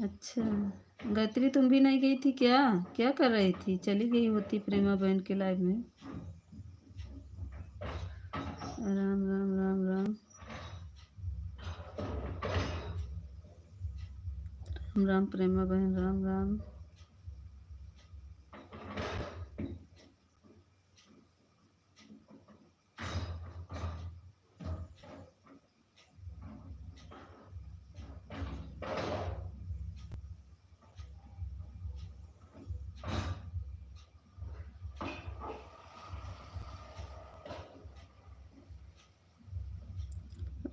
Speaker 1: अच्छा गायत्री तुम भी नहीं गई थी क्या? क्या कर रही थी? चली गई होती प्रेमा बहन के लाइव में। राम राम राम राम राम राम प्रेमा बहन, राम राम।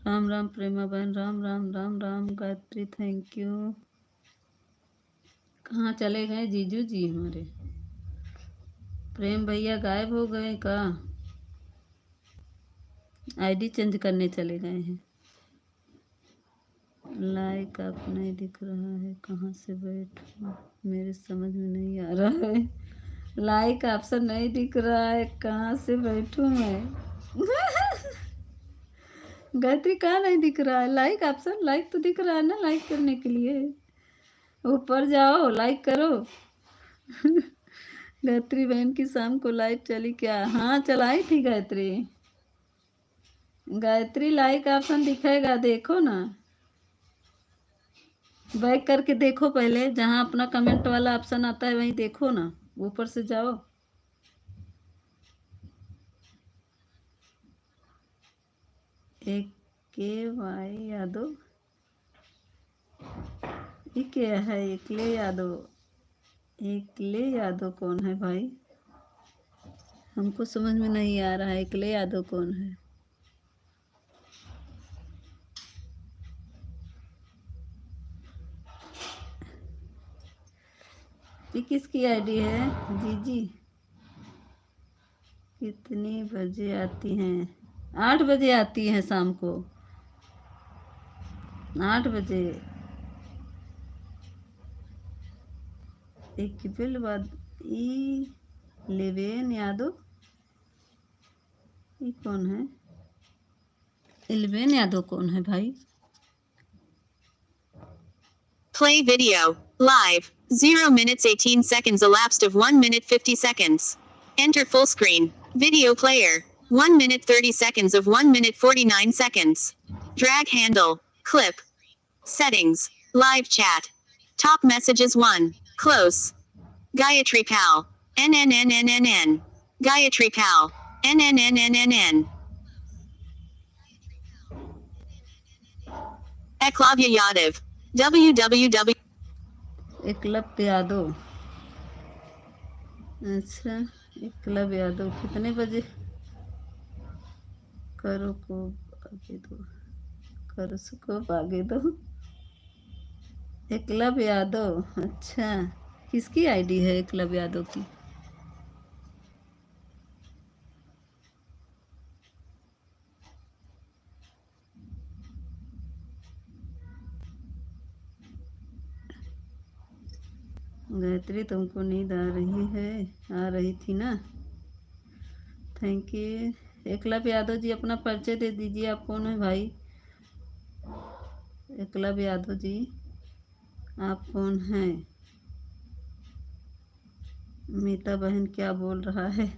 Speaker 1: राम राम प्रेमा बहन, राम राम राम राम। Gayatri thank you. कहाँ चले गए जीजू जी हमारे? प्रेम भैया गायब हो गए का? आईडी चेंज करने चले गए हैं। लाइक आप नहीं दिख रहा है, कहाँ से बैठूं? मेरे समझ में नहीं आ रहा है। लाइक ऑप्शन नहीं दिख रहा है, कहाँ से बैठूं मैं? गायत्री कहाँ नहीं दिख रहा है लाइक ऑप्शन? लाइक तो दिख रहा है ना, लाइक करने के लिए ऊपर जाओ, लाइक करो। गायत्री बहन की शाम को लाइव चली क्या? हाँ चलाई थी गायत्री। गायत्री लाइक ऑप्शन दिखेगा, देखो ना, बैक करके देखो पहले, जहाँ अपना कमेंट वाला ऑप्शन आता है वहीं देखो ना, ऊपर से जाओ। एक के वाई यादव, ये क्या है? एकले यादव, एकले यादव कौन है भाई? हमको समझ में नहीं आ रहा है, एकले यादव कौन है? ये किसकी आईडी है? जीजी कितनी बजे आती हैं? 8 बजे आती हैं शाम को, 8 बजे। एक बिल बाद ई लेवेन यादव, ये कौन है? इलेवेन यादव कौन है भाई?
Speaker 3: Play video. Live. 0 minutes 18 seconds elapsed of 1 minute 50 seconds. Enter full screen. Video player. 1 minute 30 seconds of 1 minute 49 seconds. Drag handle. Clip. Settings. Live chat. Top messages 1. Close. Gayatri Pal. NNNNNN. Gayatri Pal. NNNNNN. Eklavya Yadav. www.
Speaker 1: Eklavya Yadav, अच्छा एकलव्य यादव कितने बजे? करो को आगे दो, करो को आगे दो। एकलव्य यादव, अच्छा किसकी आईडी है एकलव्य यादव की? गायत्री तुमको नींद आ रही है? आ रही थी ना। Thank you. एकलव्य यादव जी अपना परिचय दे दीजिए, आप कौन है भाई? एकलव्य यादव जी आप कौन हैं? मीता बहन क्या बोल रहा है?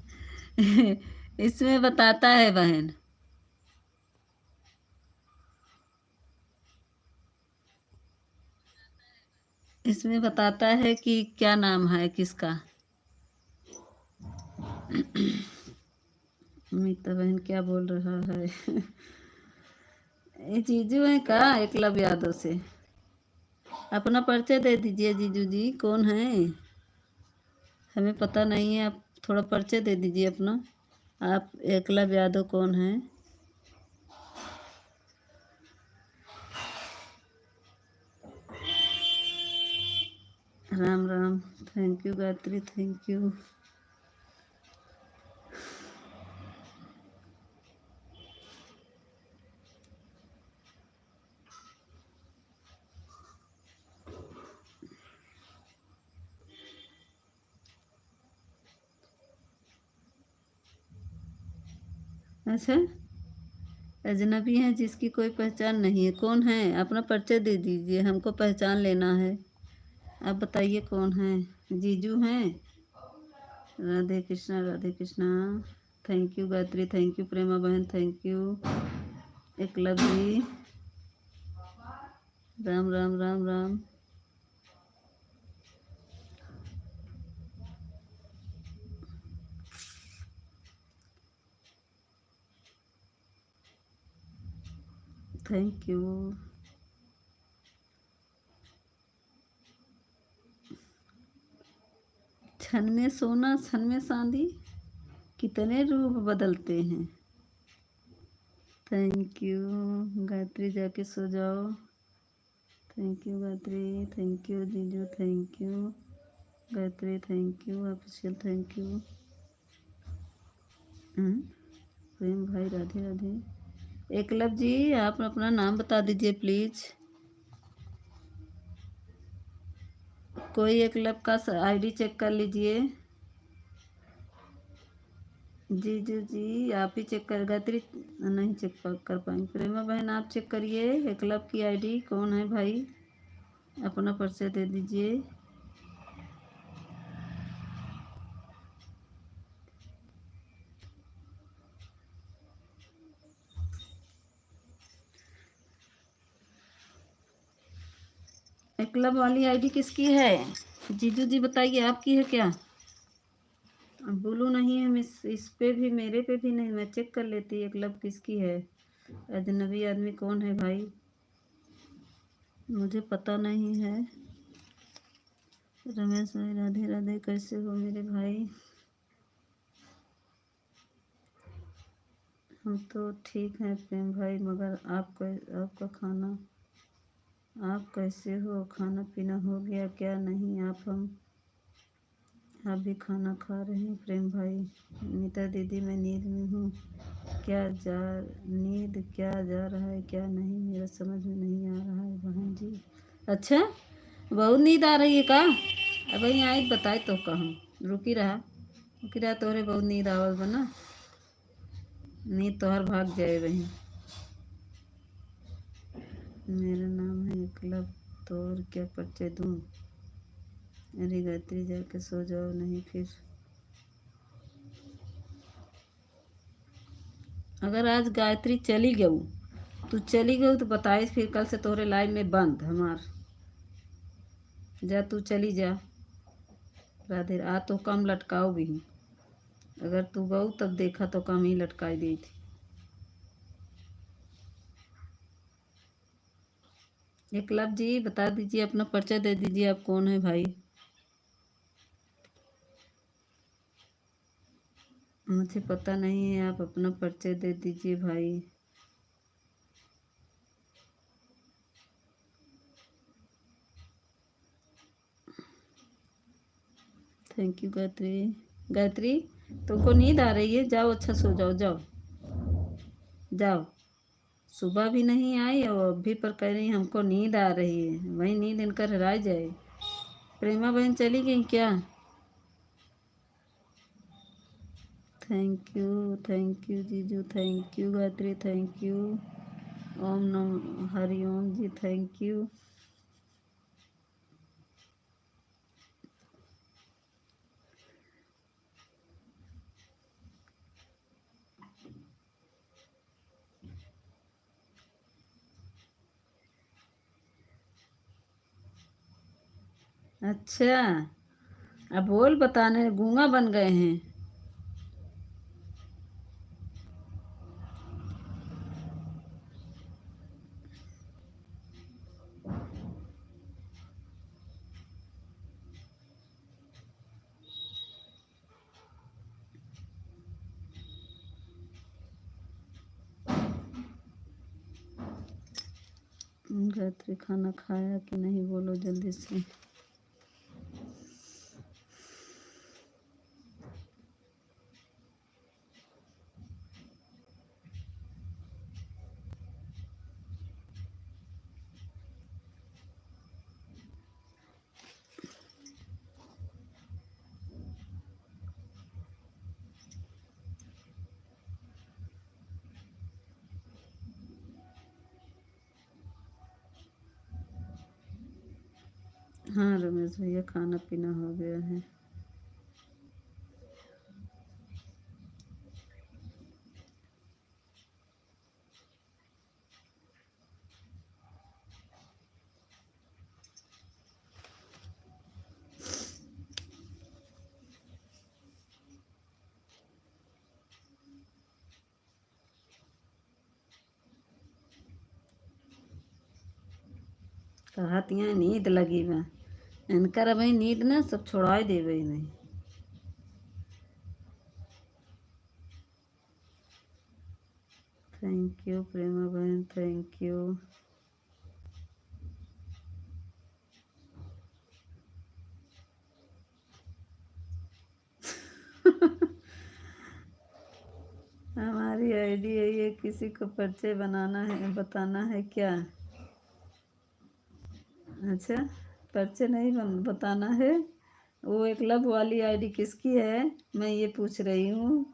Speaker 1: इसमें बताता है बहन, इसमें बताता है कि क्या नाम है किसका। मीता बहन क्या बोल रहा है? ये जीजू है का एकलव्य यादव से? अपना परिचय दे दीजिए जीजू जी, कौन है? हमें पता नहीं है, आप थोड़ा परिचय दे दीजिए अपना। आप एकलव्य यादव कौन है? Ram Ram. Thank you Gayatri, thank you. अच्छा अजनबी हैं जिसकी कोई पहचान नहीं है, कौन है? अपना परिचय दे दीजिए, हमको पहचान लेना है। आप बताइए कौन है? जीजू हैं? Radhe Krishna, Radhe Krishna. Thank you Gayatri, thank you Prema बहन, thank you Eklavya ji. Ram Ram Ram Ram. Thank you. क्षण में सोना क्षण में चांदी, कितने रूप बदलते हैं। थैंक यू गायत्री, जाके सो जाओ। Thank you Gayatri, thank you जीजू, thank you Gayatri, thank you official, thank you. Prem भाई, राधे राधे। एकलव जी, आप अपना नाम बता दीजिए प्लीज़। कोई एकलव का आईडी चेक कर लीजिए। जीजू जी आप ही चेक कर, गायत्री नहीं चेक कर पाएंगे। प्रेमा बहन आप चेक करिए एकलव की आईडी कौन है भाई, अपना परिचय दे दीजिए। एकलव वाली आईडी किसकी है जीजू जी बताइए, आपकी है क्या? अब बोलो नहीं है, इस पे भी मेरे पे भी नहीं, मैं चेक कर लेती एकलव किसकी है। अजनबी आदमी कौन है भाई, मुझे पता नहीं है। रमेश भाई राधे राधे, कैसे हो मेरे भाई? हम तो ठीक हैं प्रेम भाई, मगर आपका खाना, आप कैसे हो? खाना पीना हो गया क्या? नहीं आप भी खाना खा रहे हैं प्रेम भाई। नीता दीदी मैं नींद में हूँ, नींद क्या जा रहा है क्या नहीं, मेरा समझ में नहीं आ रहा है बहन जी। अच्छा बहुत नींद आ रही है का? अब वहीं आई बताए तो कहूँ, रुकी रहा तोरे बहुत नींद आवल बना, नींद तो हर भाग जाए वहीं। मेरा नाम है एकलव, तो और क्या परिचय दूँ? अरे गायत्री जाके सो जाओ, नहीं फिर अगर आज गायत्री चली गऊ, तू चली गऊ तो बताइस फिर कल से तोरे लाइन में बंद हमार। जा तू चली जा, राधे आ तो कम लटकाओ भी, अगर तू गऊ तब देखा तो कम ही लटकाई दी थी। एकलव जी बता दीजिए, अपना परिचय दे दीजिए, आप कौन है भाई? मुझे पता नहीं है, आप अपना परिचय दे दीजिए भाई। Thank you Gayatri. गायत्री तुमको नींद आ रही है, जाओ अच्छा सो जाओ, जाओ जाओ। सुबह भी नहीं आई और अभी पर कह रही हमको नींद आ रही है, वही नींद इनकर हराई जाए। प्रेमा बहन चली गई क्या? थैंक यू जीजू, thank you Gayatri, thank you. ओम नम हरिओम जी, थैंक यू। अच्छा अब बोल, बताने गूंगा बन गए हैं। गायत्री खाना खाया कि नहीं, बोलो जल्दी से। हाँ रमेश भैया खाना पीना हो गया है। कहतियाँ नींद लगी बा, इनकर भाई नींद ना सब छोड़ा देवे नहीं। थैंक यू प्रेमा बहन, थैंक यू। आईडी है ये, किसी को परिचय बनाना है, बताना है क्या? अच्छा, परिचय नहीं बताना है। वो एकलव्य वाली आईडी किसकी है, मैं ये पूछ रही हूँ।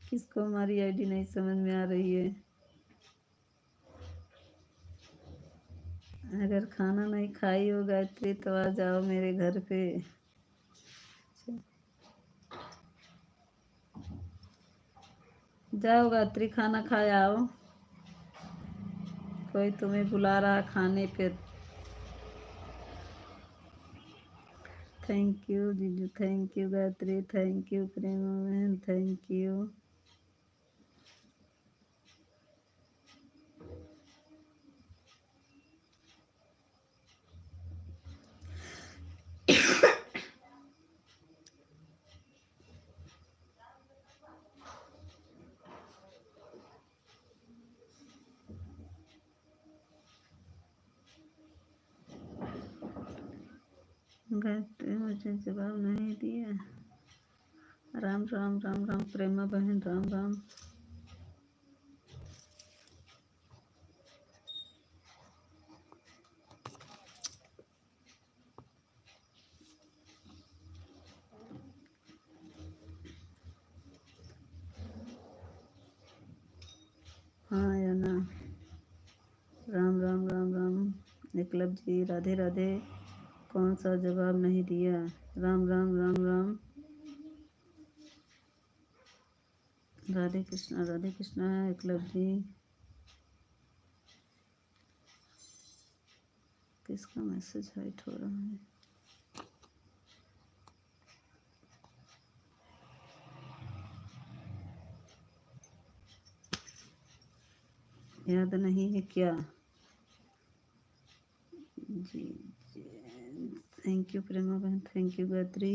Speaker 1: किसको हमारी आईडी नहीं समझ में आ रही है? अगर खाना नहीं खाई हो गायत्री तो आ जाओ मेरे घर पे। जाओ गायत्री, खाना खाए आओ, कोई तुम्हें बुला रहा खाने पे। थैंक यू जीजू, thank you Gayatri, thank you Prema बहन, थैंक यू। गायत्री मुझे जवाब नहीं दिया। राम राम राम राम प्रेमा बहन, राम राम। हाँ या ना? राम राम राम राम एकलव्य जी, राधे राधे। कौन सा जवाब नहीं दिया? राम राम राम राम। राधे कृष्णा एकलव्य जी। किसका मैसेज हाइट हो रहा है? याद नहीं है क्या? जी थैंक यू प्रेमा बहन, थैंक यू गायत्री।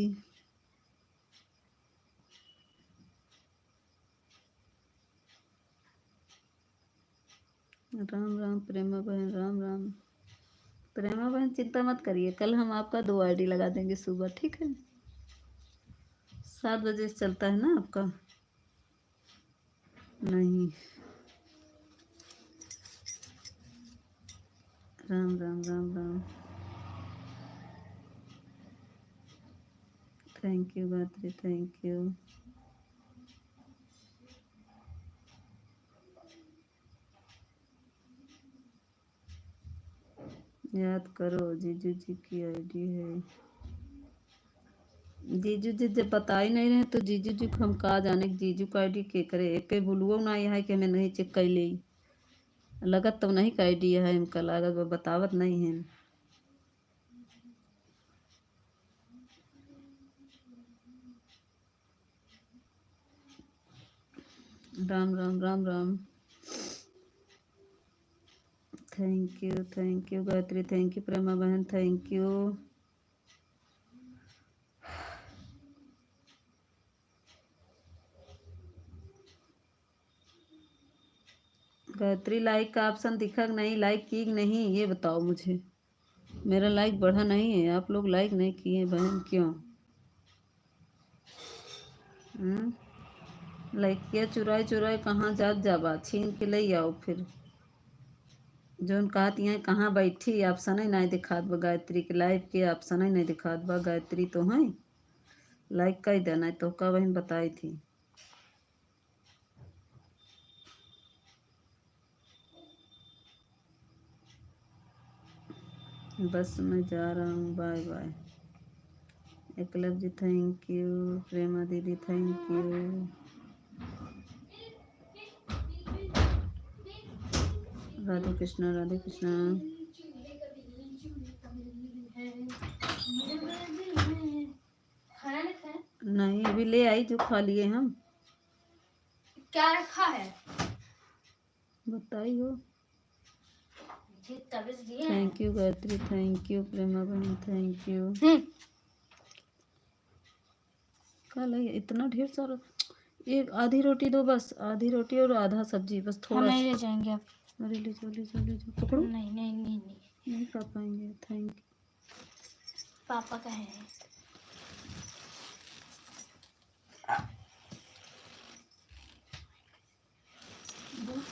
Speaker 1: राम राम प्रेमा बहन, राम राम। प्रेमा बहन चिंता मत करिए, कल हम आपका 2 आईडी लगा देंगे सुबह, ठीक है? 7 बजे से चलता है ना आपका? नहीं। Ram Ram Ram Ram. Thank you Gayatri, thank you. याद करो जीजू जी की आईडी है। जीजू जी जब बता ही नहीं रहे तो जीजू जी को हम कहा जाने कि जीजू का आईडी के करे एक बोलुओ ना है कि हमें नहीं चेक कर ले। लगत तो नहीं का आईडी है, हमका लागत वो बतावत नहीं है। Ram Ram Ram Ram. Thank you Gayatri, thank you Prema बहन, थैंक यू। गायत्री लाइक का ऑप्शन दिखा नहीं, लाइक की नहीं ये बताओ मुझे। मेरा लाइक बढ़ा नहीं है, आप लोग लाइक नहीं किए बहन, क्यों? लाइक किया चुराए चुराए कहाँ जात जाबा, छीन के ले आओ फिर। जोन कहती हैं कहाँ बैठी, ऑप्शन ही नहीं दिखात बा गायत्री के लाइव के, ऑप्शन ही नहीं दिखात बा। गायत्री तो है लाइक कर देना तो का बहन बताई थी। बस मैं जा रहा हूँ, bye bye. Eklavya ji thank you, Prema दीदी थैंक यू। राधे कृष्णा राधे कृष्णा। नहीं अभी ले आई जो खा लिए हम।
Speaker 6: क्या रखा है
Speaker 1: बताई हो।
Speaker 6: दिए हैं।
Speaker 1: Thank you Gayatri, thank you Prema बहन, थैंक यू। कल है इतना ढेर सारा, एक आधी रोटी दो बस, आधी रोटी और आधा सब्जी बस,
Speaker 6: हम
Speaker 1: थोड़ा
Speaker 6: नहीं ले जाएंगे आप।
Speaker 1: अरे ले जाओ ले जाओ ले जाओ, पकड़ो।
Speaker 6: नहीं नहीं नहीं नहीं
Speaker 1: नहीं खा पाएंगे, थैंक यू।
Speaker 6: पापा का है।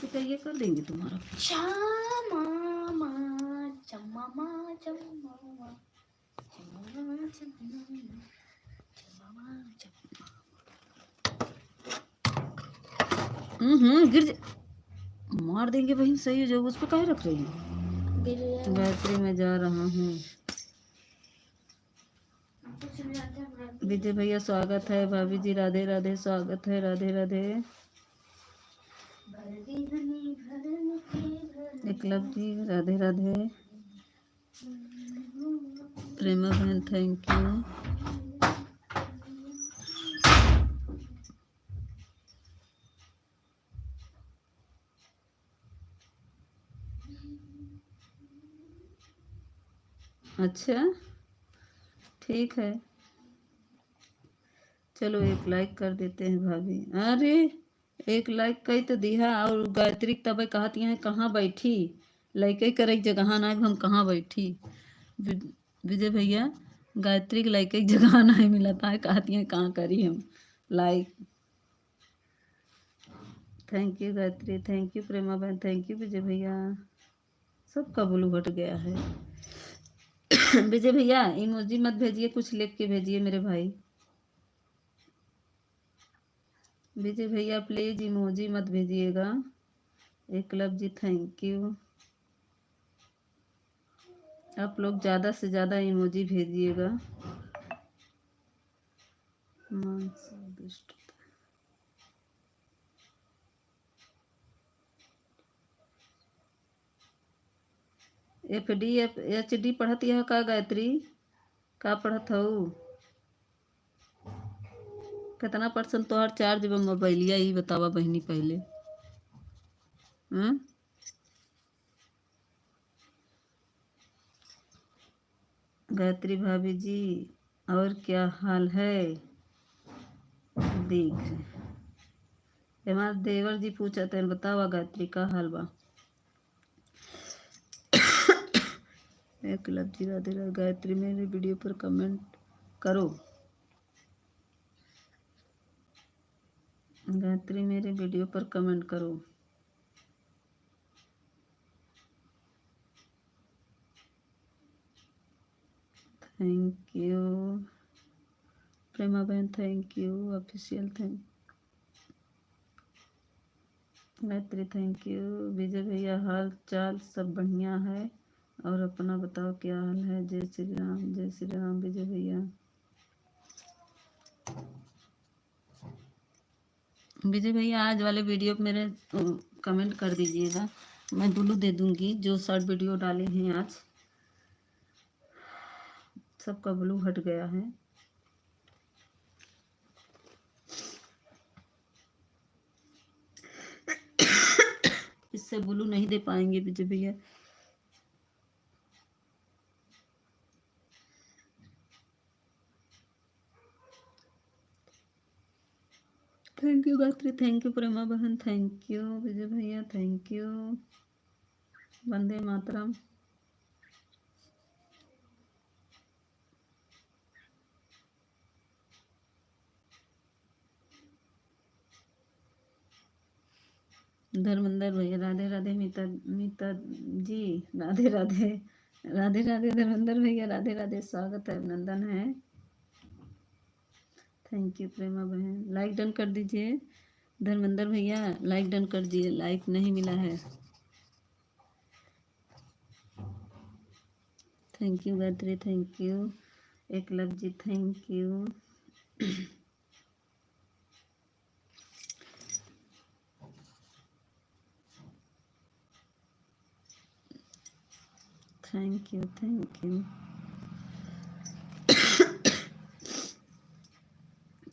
Speaker 1: तो क्या ये कर देंगे तुम्हारा?
Speaker 6: चमा मा चमा मा चमा मा चमा मा चमा मा
Speaker 1: गिर मार देंगे बहन। सही है, जो उस पर काहे रख रही है? गायत्री में जा रहा हूँ। विजय भैया स्वागत है। भाभी जी राधे राधे, स्वागत है। राधे राधे। एकलव जी राधे राधे। प्रेमा बहन थैंक यू। अच्छा ठीक है, चलो एक लाइक कर देते हैं भाभी। अरे एक लाइक कई तो दिया। और गायत्री तब कहती हैं कहाँ बैठी, लाइक करे जगह ना हम कहाँ बैठी। विजय भैया गायत्री के लाइक जगह नहीं मिला था, कहती हैं कहाँ करी हम like. Thank you Gayatri, thank you Prema बहन, थैंक यू विजय भैया। सबका ब्लू हट गया है। विजय भैया इमोजी मत भेजिए, कुछ लिख के भेजिए मेरे भाई। विजय भैया प्लीज इमोजी मत भेजिएगा। एकलव जी थैंक यू। आप लोग ज़्यादा से ज़्यादा इमोजी भेजिएगा। FD पढ़ती है का गायत्री? का पढ़त हो? कितना % तोहर चार्ज बा मोबाइलिया ही बतावा बहनी पहले। हम्म, गायत्री भाभी जी और क्या हाल है? देख हमारे देवर जी पूछा थे, बतावा गायत्री का हाल बा। एकलव जी राधे राधे। गायत्री मेरे वीडियो पर कमेंट करो। गायत्री मेरे वीडियो पर कमेंट करो। थैंक यू प्रेमा बहन, thank you official, thank Gayatri, thank you. Vijay भैया हाल चाल सब बढ़िया है, और अपना बताओ क्या हाल है? जय श्री राम, जय श्री राम विजय भैया। विजय भैया आज वाले वीडियो पे मेरे कमेंट कर दीजिएगा, मैं ब्लू दे दूंगी। जो शॉर्ट वीडियो डाले हैं आज सबका ब्लू हट गया है। इससे ब्लू नहीं दे पाएंगे विजय भैया। Thank you Gayatri, thank you Prema बहन, थैंक यू विजय भैया, थैंक यू। वंदे मातरम। धर्मेंद्र भैया राधे राधे। मीता मीता जी राधे राधे। राधे राधे धर्मेंद्र भैया राधे राधे, स्वागत है, अभिनंदन है। थैंक यू प्रेमा बहन। लाइक डन कर दीजिए धर्मेंद्र भैया, लाइक डन कर दीजिए, लाइक नहीं मिला है। Thank you Gayatri, thank you. Eklav ji thank you. Thank you, thank you,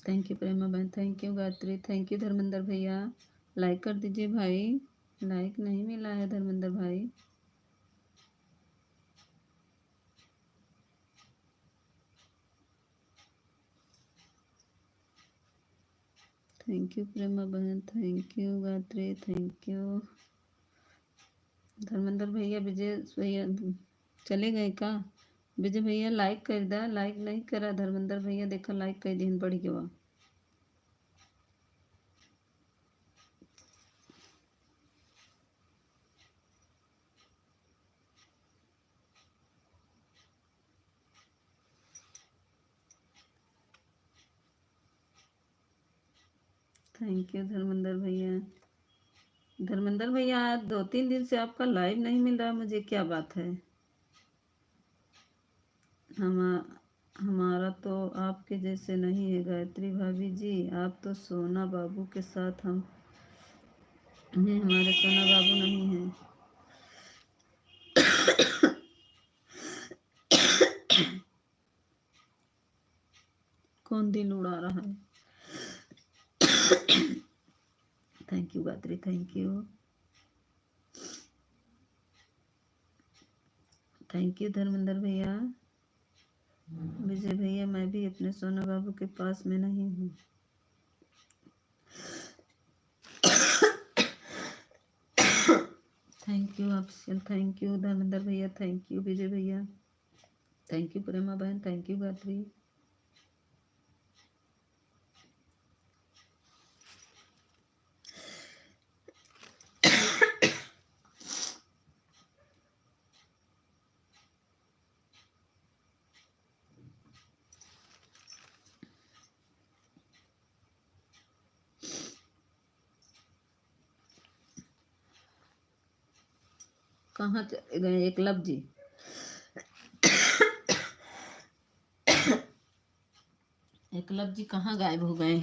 Speaker 1: thank you Prema बहन, thank you Gayatri, thank you Dharmendra भैया। लाइक कर दीजिए भाई, लाइक नहीं मिला है धर्मेंद्र भाई। थैंक यू प्रेमा बहन, thank you Gayatri, thank you Dharmendra भैया। विजय भैया चले गए का? विजय भैया लाइक कर दा, लाइक नहीं करा धर्मेंद्र भैया, देखा लाइक कई दिन बढ़ गया। थैंक यू धर्मेंद्र भैया। धर्मेंद्र भैया 2-3 दिन से आपका लाइव नहीं मिल रहा मुझे, क्या बात है? हमारा तो आपके जैसे नहीं है गायत्री भाभी जी, आप तो सोना बाबू के साथ हम नहीं, हमारे सोना बाबू नहीं हैं। कौन दिल उड़ा रहा है? Thank you Gayatri, thank you, thank you Dharmendra भैया। विजय भैया मैं भी अपने सोना बाबू के पास में नहीं हूँ। Thank you Afsal, thank you Dharmendra भैया, थैंक यू विजय भैया, थैंक यू प्रेमा बहन, थैंक यू गायत्री। कहाँ चले गए एकलव जी? एकलव जी कहाँ गायब हो गए?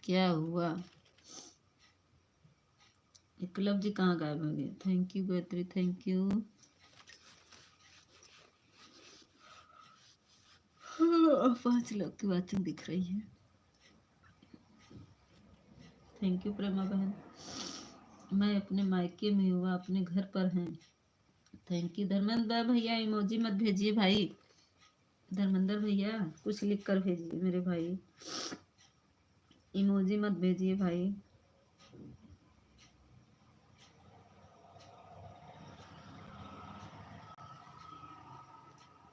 Speaker 1: क्या हुआ? एकलव जी कहाँ गायब हो गए? Thank you Gayatri, thank you. 5 लोग की वाचिंग दिख रही है। थैंक यू प्रेमा बहन। मैं अपने मायके में हुआ, अपने घर पर हैं। थैंक यू धर्मेंद्र भैया, इमोजी मत भेजिए भाई। धर्मेंद्र भैया कुछ लिख कर भेजिए मेरे भाई, इमोजी मत भेजिए भाई।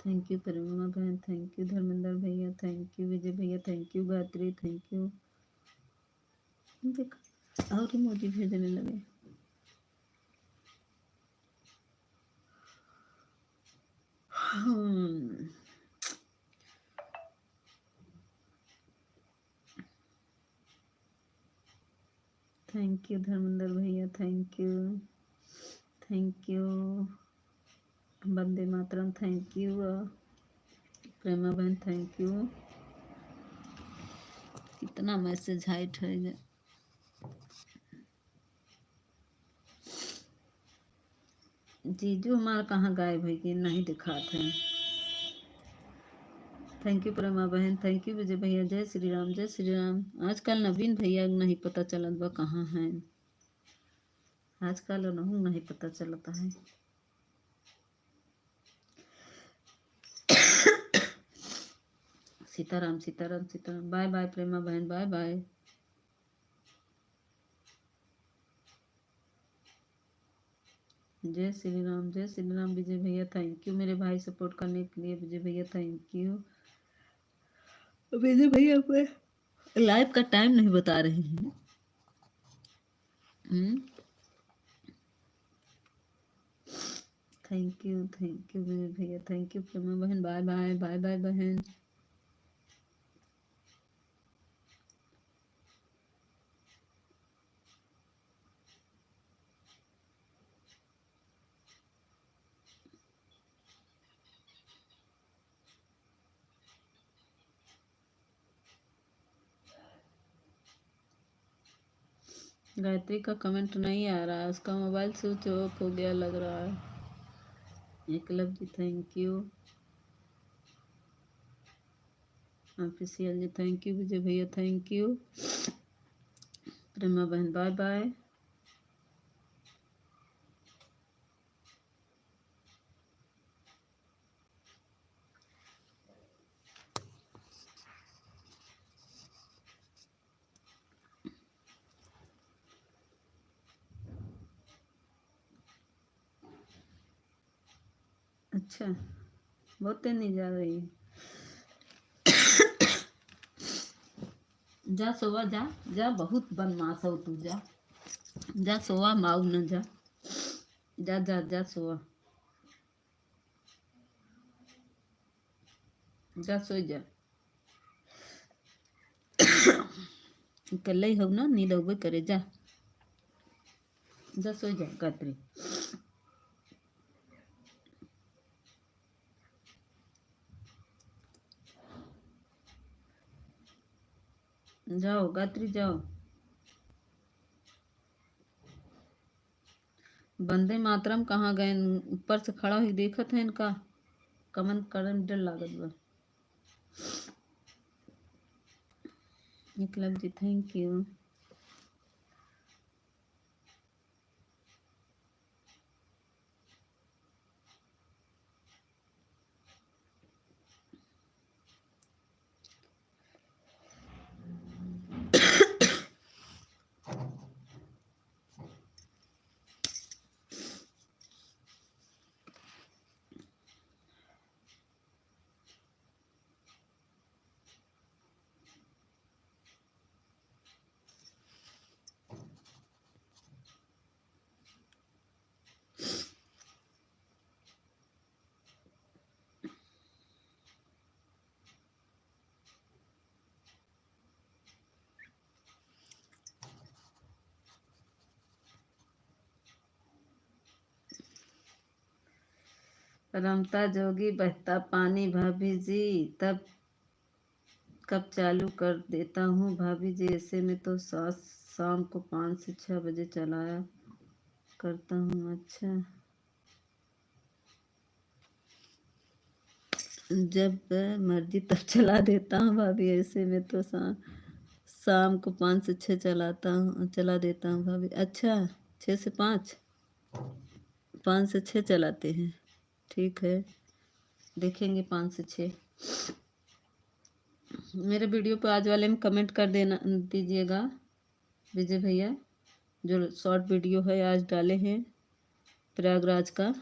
Speaker 1: थैंक यू प्रेमा बहन, थैंक यू धर्मेंद्र भैया, थैंक यू विजय भैया, thank you Gayatri, thank you. देख और इमोजी भेजने लगे। थैंक यू धर्मेंद्र भैया, thank you, thank you Vande Mataram, thank you Prema बहन, थैंक यू। कितना मैसेज हाइट है। जीजू हमारा कहाँ गायब है कि नहीं दिखाते हैं। थैंक यू प्रेमा बहन, थैंक यू विजय भैया, जय श्री राम, जय श्री राम। आजकल नवीन भैया नहीं पता चलत बा कहाँ हैं, आजकल नहीं पता चलता है। सीताराम सीताराम सीताराम। बाय बाय प्रेमा बहन, बाय बाय। जय श्री राम, जय श्री राम विजय भैया, थैंक यू मेरे भाई सपोर्ट करने के लिए। विजय भैया थैंक यू। विजय भैया पे लाइव का टाइम नहीं बता रहे हैं। थैंक यू विजय भैया, थैंक यू प्रेमा बहन, बाय बाय, बाय बाय बहन। गायत्री का कमेंट नहीं आ रहा है, उसका मोबाइल स्विच ऑफ हो गया लग रहा है। Eklav ji thank you, official ji thank you, Vijay भैया थैंक यू, प्रेमा बहन बाय बाय। अच्छा बहुत तेज नहीं जा रही है। जा सोवा, जा जा, बहुत बदमाश हो तू, जा जा सोवा, माऊ न जा, जा जा जा सोवा। जा सो जा, कल ही हो ना, नींद अबे करे, जा जा सो जा गायत्री। जाओ गायत्री जाओ। वंदे मातरम कहाँ गए? ऊपर से खड़ा ही देखत है इनका कमेंट करन डर लागत बा। एकलव जी थैंक यू। रमता जोगी बहता पानी भाभी जी, तब कब चालू कर देता हूँ भाभी जी, ऐसे में तो शाम को 5 से 6 बजे चलाया करता हूँ। अच्छा, जब मर्जी तब चला देता हूँ भाभी, ऐसे में तो शाम को 5 से 6 चला देता हूँ भाभी। अच्छा, 6 से 5, 5 से 6 चलाते हैं, ठीक है, देखेंगे 5 से 6। मेरे वीडियो पे आज वाले में कमेंट कर देना दीजिएगा विजय भैया, जो शॉर्ट वीडियो है आज डाले हैं प्रयागराज का,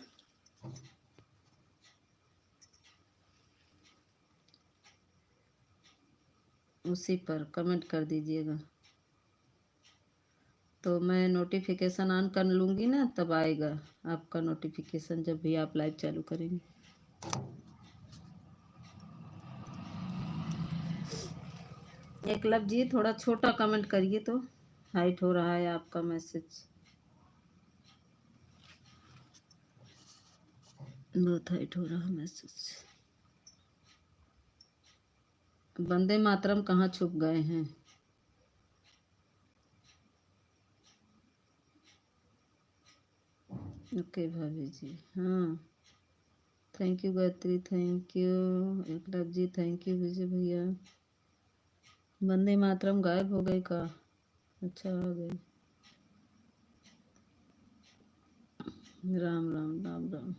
Speaker 1: उसी पर कमेंट कर दीजिएगा, तो मैं नोटिफिकेशन ऑन कर लूँगी ना, तब आएगा आपका नोटिफिकेशन जब भी आप लाइव चालू करेंगे। एकलव जी थोड़ा छोटा कमेंट करिए, तो हाइट हो रहा है आपका मैसेज, बहुत हाइट हो रहा है मैसेज। वंदे मातरम कहाँ छुप गए हैं? ओके भाभी जी, हाँ thank you Gayatri, thank you Eklav ji, thank you Vijay भैया। वंदे मातरम गायब हो गए का? अच्छा आ गए। राम राम राम राम।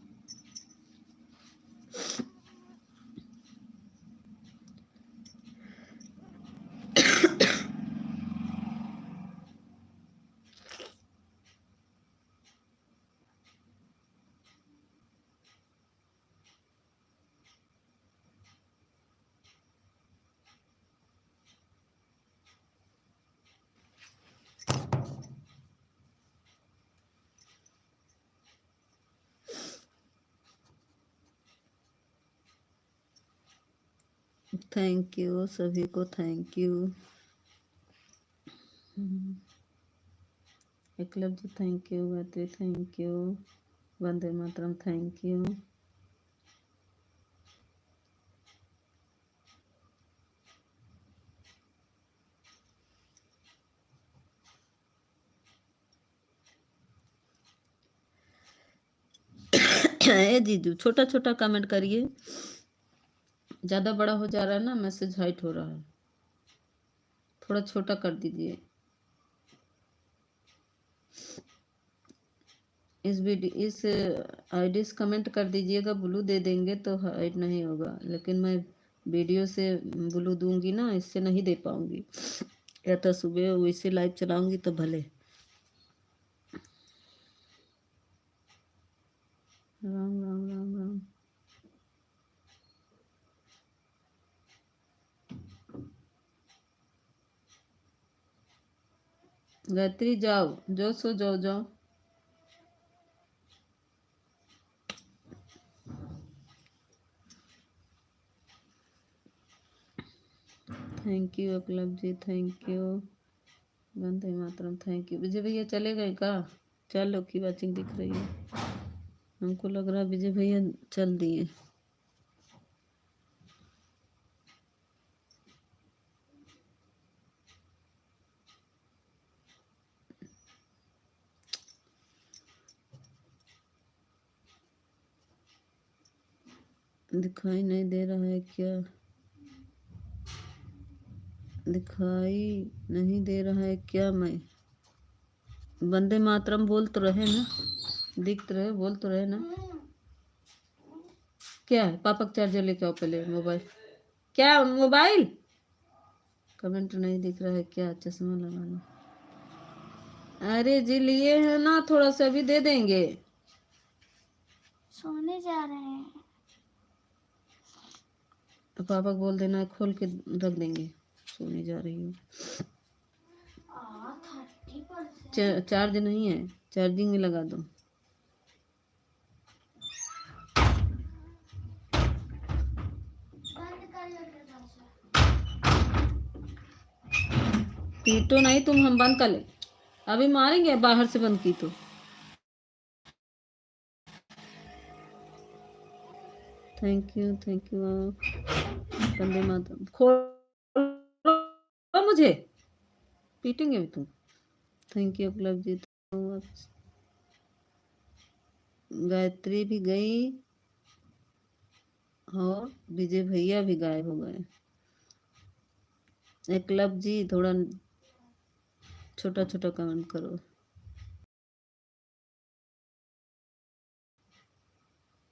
Speaker 1: थैंक यू सभी को, thank you. Eklav ji thank you, Gayatri thank you, Vande Mataram thank you. ए जीजू छोटा छोटा कमेंट करिए, ज़्यादा बड़ा हो जा रहा है ना, मैसेज हाइट हो रहा है, थोड़ा छोटा कर दीजिए। इस आईडी से कमेंट कर दीजिएगा, ब्लू दे देंगे तो हाइट नहीं होगा, लेकिन मैं वीडियो से ब्लू दूंगी ना, इससे नहीं दे पाऊंगी, या तो सुबह वैसे लाइव चलाऊंगी तो भले। राम राम राम राम। गायत्री जाओ, जो सो जाओ जाओ। Thank you Eklav ji, thank you. Vande Mataram, thank you. Vijay भैया चले गए का? 4 लोग की वाचिंग दिख रही है, हमको लग रहा विजय भैया चल दिए। दिखाई नहीं दे रहा है क्या? दिखाई नहीं दे रहा है क्या? मैं वंदे मातरम बोल तो रहे ना, दिख तो रहे, बोल तो रहे ना। क्या है? पापा का चार्जर लेके आओ पहले। मोबाइल क्या? मोबाइल कमेंट नहीं दिख रहा है क्या? चश्मा लगाना। अरे जी लिए हैं ना, थोड़ा सा भी दे देंगे।
Speaker 6: सोने जा रहे हैं।
Speaker 1: तो पापा को बोल देना खोल के रख देंगे। सोने जा रही हूँ।
Speaker 6: 30%।
Speaker 1: चार्ज नहीं है, चार्जिंग में लगा दो।
Speaker 6: बंद कर लो दरवाजा।
Speaker 1: पीटो नहीं तुम, हम बंद कर ले। अभी मारेंगे बाहर से बंद की तो। Thank you, thank you. Vande Mataram खोलो मुझे, पीटेंगे भी तुम। Thank you Eklav ji. तो गायत्री भी गई और विजय भैया भी गायब हो गए। एकलब जी थोड़ा छोटा छोटा कमेंट करो।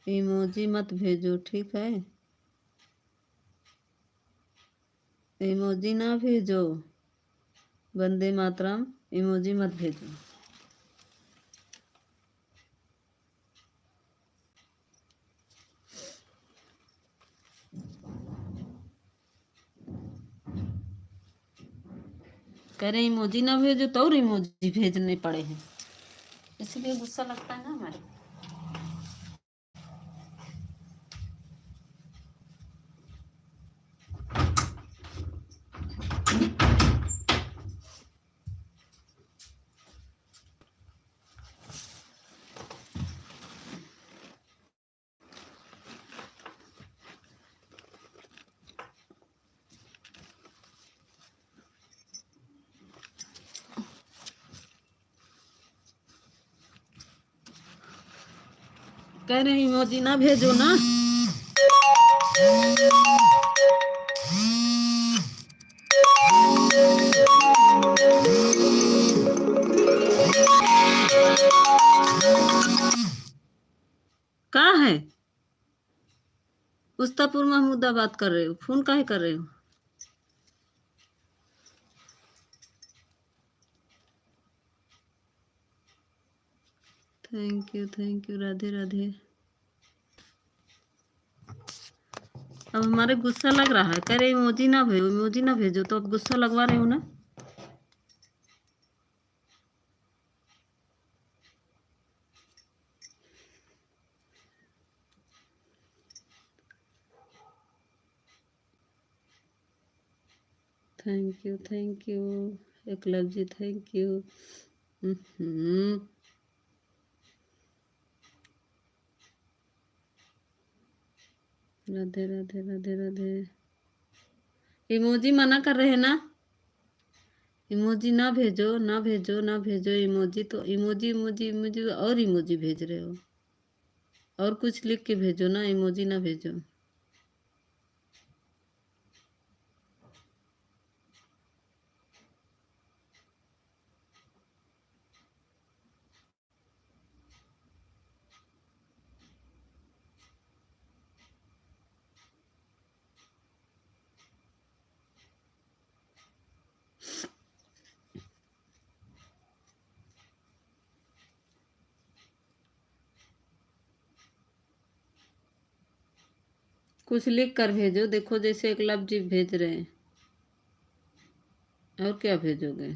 Speaker 1: इमोजी मत भेजो, ठीक है? इमोजी ना भेजो, वंदे मातरम इमोजी मत भेजो। कह रहे इमोजी ना भेजो तो और इमोजी भेजने पड़े हैं, इसलिए गुस्सा लगता है ना हमारे। कह रहे इमोजी ना भेजो ना। कहाँ है? उस्तापुर महमूदाबाद कर रहे हो? फोन काहे कर रहे हो? Thank you, Radhe Radhe. अब हमारे गुस्सा लग रहा है, कह रहे इमोजी ना भेजो, इमोजी ना भेजो, तो अब गुस्सा लगवा रहे हो ना। Thank you Eklav ji, thank you. Radhe Radhe Radhe Radhe. Emoji मना कर रहे हैं ना, इमोजी ना भेजो ना भेजो ना भेजो। इमोजी तो इमोजी इमोजी इमोजी और इमोजी भेज रहे हो, और कुछ लिख के भेजो ना, इमोजी ना भेजो। कुछ लिख कर भेजो, देखो जैसे एकलव जी भेज रहे हैं, और क्या भेजोगे?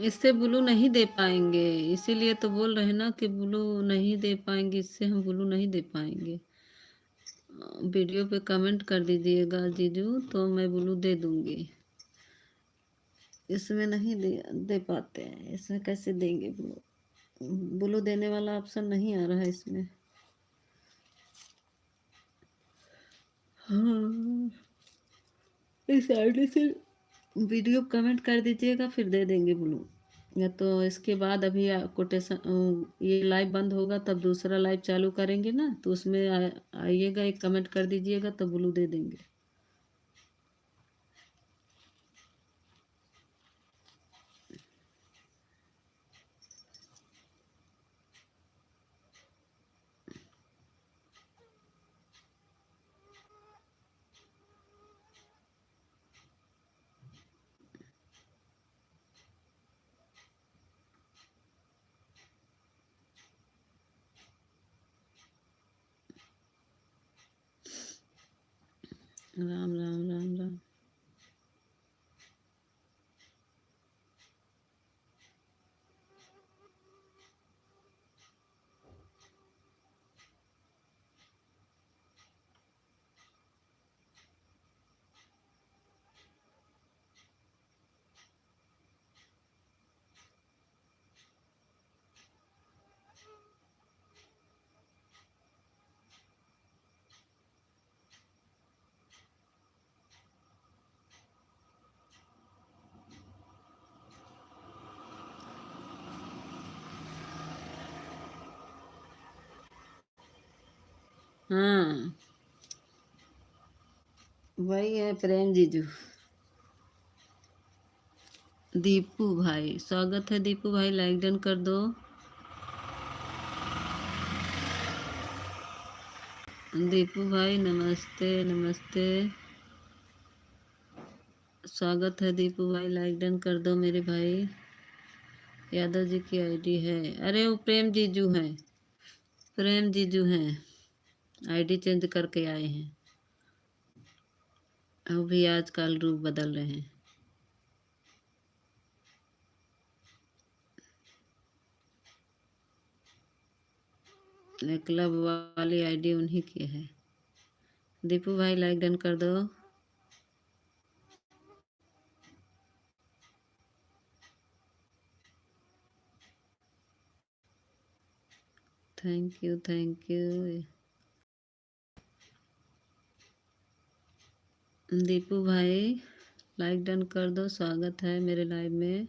Speaker 1: इससे ब्लू नहीं दे पाएंगे, इसीलिए तो बोल रहे हैं ना कि ब्लू नहीं दे पाएंगे, इससे हम ब्लू नहीं दे पाएंगे। वीडियो पे कमेंट कर दीजिएगा जीजू, तो मैं ब्लू दे दूंगी। इसमें नहीं दे पाते हैं, इसमें कैसे देंगे ब्लू? ब्लू देने वाला ऑप्शन नहीं आ रहा है इसमें। हाँ, इस आईडी से वीडियो कमेंट कर दीजिएगा, फिर दे देंगे ब्लू। या तो इसके बाद अभी कोटेशन ये लाइव बंद होगा तब दूसरा लाइव चालू करेंगे ना, तो उसमें आइएगा, एक कमेंट कर दीजिएगा तो ब्लू दे देंगे। राम राम राम राम। हाँ, वही है प्रेम जीजू। दीपू भाई, स्वागत है दीपू भाई, लाइक डन कर दो। दीपू भाई नमस्ते नमस्ते, स्वागत है दीपू भाई, लाइक डन कर दो मेरे भाई। यादव जी की आईडी है, अरे वो प्रेम जीजू हैं, प्रेम जीजू हैं, आईडी चेंज करके आए हैं, वो भी आजकल रूप बदल रहे हैं। क्लब वाली आईडी उन्हीं की है। दीपू भाई लाइक डन कर दो। Thank you thank you. Deepu भाई लाइक डन कर दो, स्वागत है मेरे लाइव में।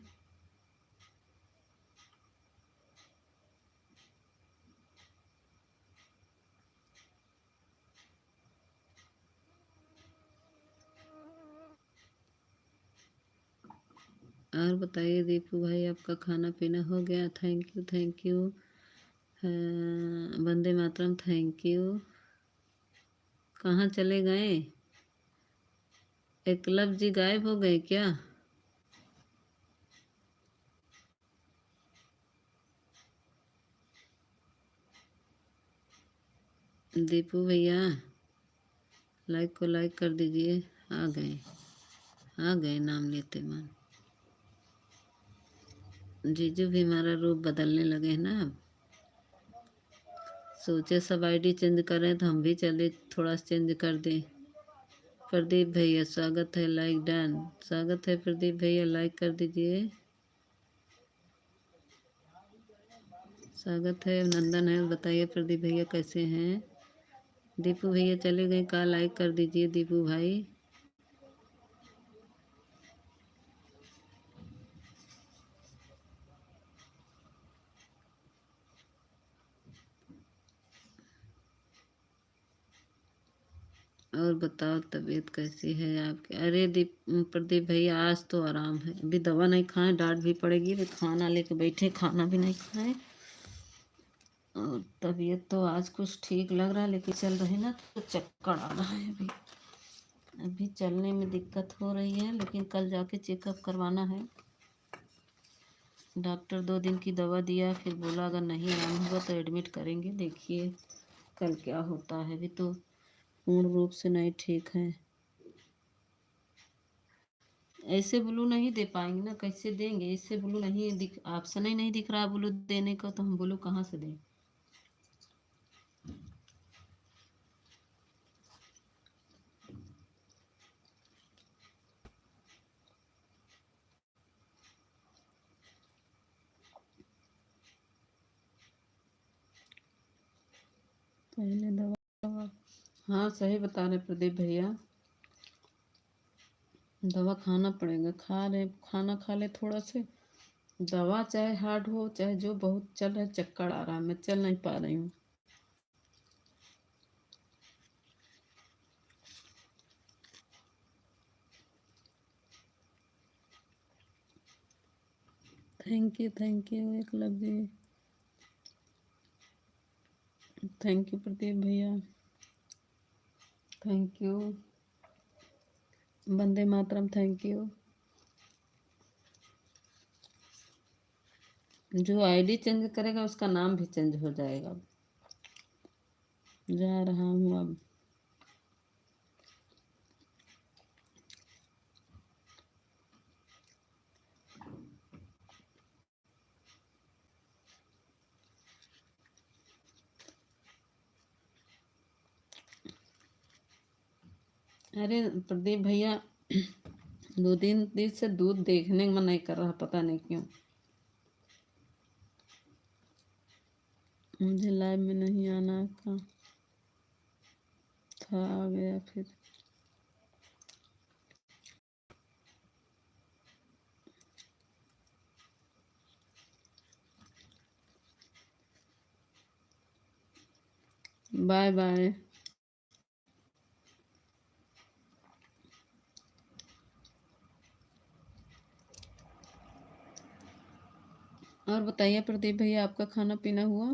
Speaker 1: और बताइए दीपू भाई, आपका खाना पीना हो गया? Thank you thank you. Vande Mataram, thank you. कहाँ चले गए? एकलव जी गायब हो गए क्या? दीपू भैया लाइक को लाइक कर दीजिए। आ गए नाम लेते मन। जीजू भी हमारा रूप बदलने लगे हैं ना अब। सोचे सब आईडी चेंज करें तो हम भी चले थोड़ा चेंज कर दें। प्रदीप भैया स्वागत है, लाइक डन, स्वागत है प्रदीप भैया, लाइक कर दीजिए। स्वागत है, नंदन है, बताइए प्रदीप भैया कैसे हैं? दीपू भैया चले गए का, लाइक कर दीजिए दीपू भाई। और बताओ तबीयत कैसी है आपकी? अरे प्रदीप भैया आज तो आराम है, अभी दवा नहीं खाएं, डांट भी पड़ेगी, अभी खाना लेके बैठे, खाना भी नहीं खाएं। और तबीयत तो आज कुछ ठीक लग रहा है, लेकिन चल रहे ना तो चक्कर आ रहा है। अभी चलने में दिक्कत हो रही है, लेकिन कल जाके चेकअप करवाना है। डॉक्टर 2 दिन की दवा दिया, फिर बोला अगर नहीं आराम होगा तो एडमिट करेंगे, देखिए कल क्या होता है। अभी तो पूर्ण रूप से नहीं ठीक है, ऐसे ब्लू नहीं दे पाएंगे ना, कैसे देंगे? इससे ब्लू नहीं दिख, ऑप्शन ही नहीं दिख रहा ब्लू देने का, तो हम ब्लू कहाँ से दें? पहले दवा, हाँ सही बता रहे प्रदीप भैया, दवा खाना पड़ेगा। खा रहे, खाना खा ले थोड़ा से, दवा चाहे हार्ड हो चाहे जो, बहुत चल रहा है, चक्कर आ रहा है, मैं चल नहीं पा रही हूँ। Thank you Eklavya ji, thank you Pradeep भैया, thank you Vande Mataram, thank you. जो आईडी चेंज करेगा उसका नाम भी चेंज हो जाएगा। जा रहा हूँ अब। अरे प्रदीप भैया, 2 दिन से दूध देखने का मन नहीं कर रहा, पता नहीं क्यों। मुझे लाइव में नहीं आना का था, आ गया फिर। Bye bye. और बताइए प्रदीप भैया, आपका खाना पीना हुआ?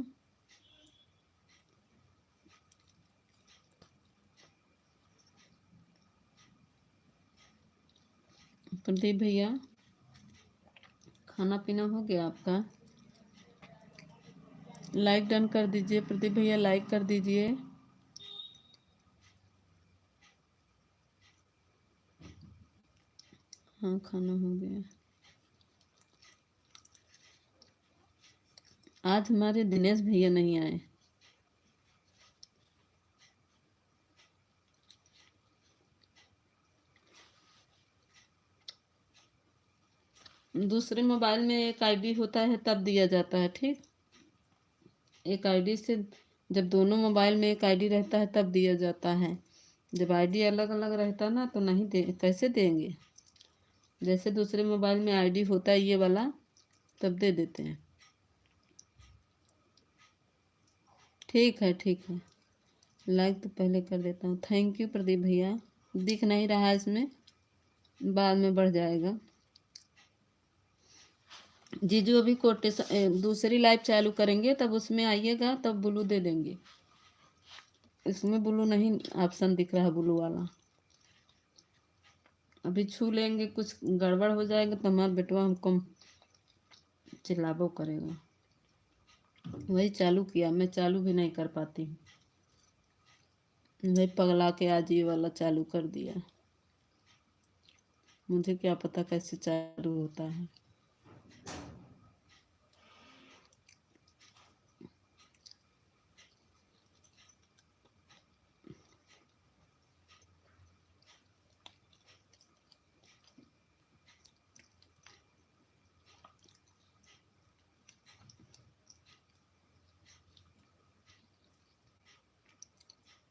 Speaker 1: प्रदीप भैया, खाना पीना हो गया आपका? लाइक डन कर दीजिए प्रदीप भैया, लाइक कर दीजिए। हाँ खाना हो गया। आज हमारे दिनेश भैया नहीं आए। दूसरे मोबाइल में एक आईडी होता है तब दिया जाता है, ठीक। एक आईडी से, जब दोनों मोबाइल में एक आईडी रहता है तब दिया जाता है। जब आईडी अलग अलग रहता ना तो नहीं दे, कैसे देंगे? जैसे दूसरे मोबाइल में आईडी होता है ये वाला, तब दे देते हैं। ठीक है ठीक है, लाइक तो पहले कर देता हूँ। थैंक यू प्रदीप भैया। दिख नहीं रहा है इसमें, बाद में बढ़ जाएगा। जीजू अभी कोटेशन दूसरी लाइव चालू करेंगे तब उसमें आइएगा, तब ब्लू दे देंगे। इसमें ब्लू नहीं ऑप्शन दिख रहा है, ब्लू वाला। अभी छू लेंगे, कुछ गड़बड़ हो जाएगा तो हमारा बेटवा हमको चिल्लाबो करेगा। वही चालू किया, मैं चालू भी नहीं कर पाती हूँ। वही पगला के आज ये वाला चालू कर दिया। मुझे क्या पता कैसे चालू होता है।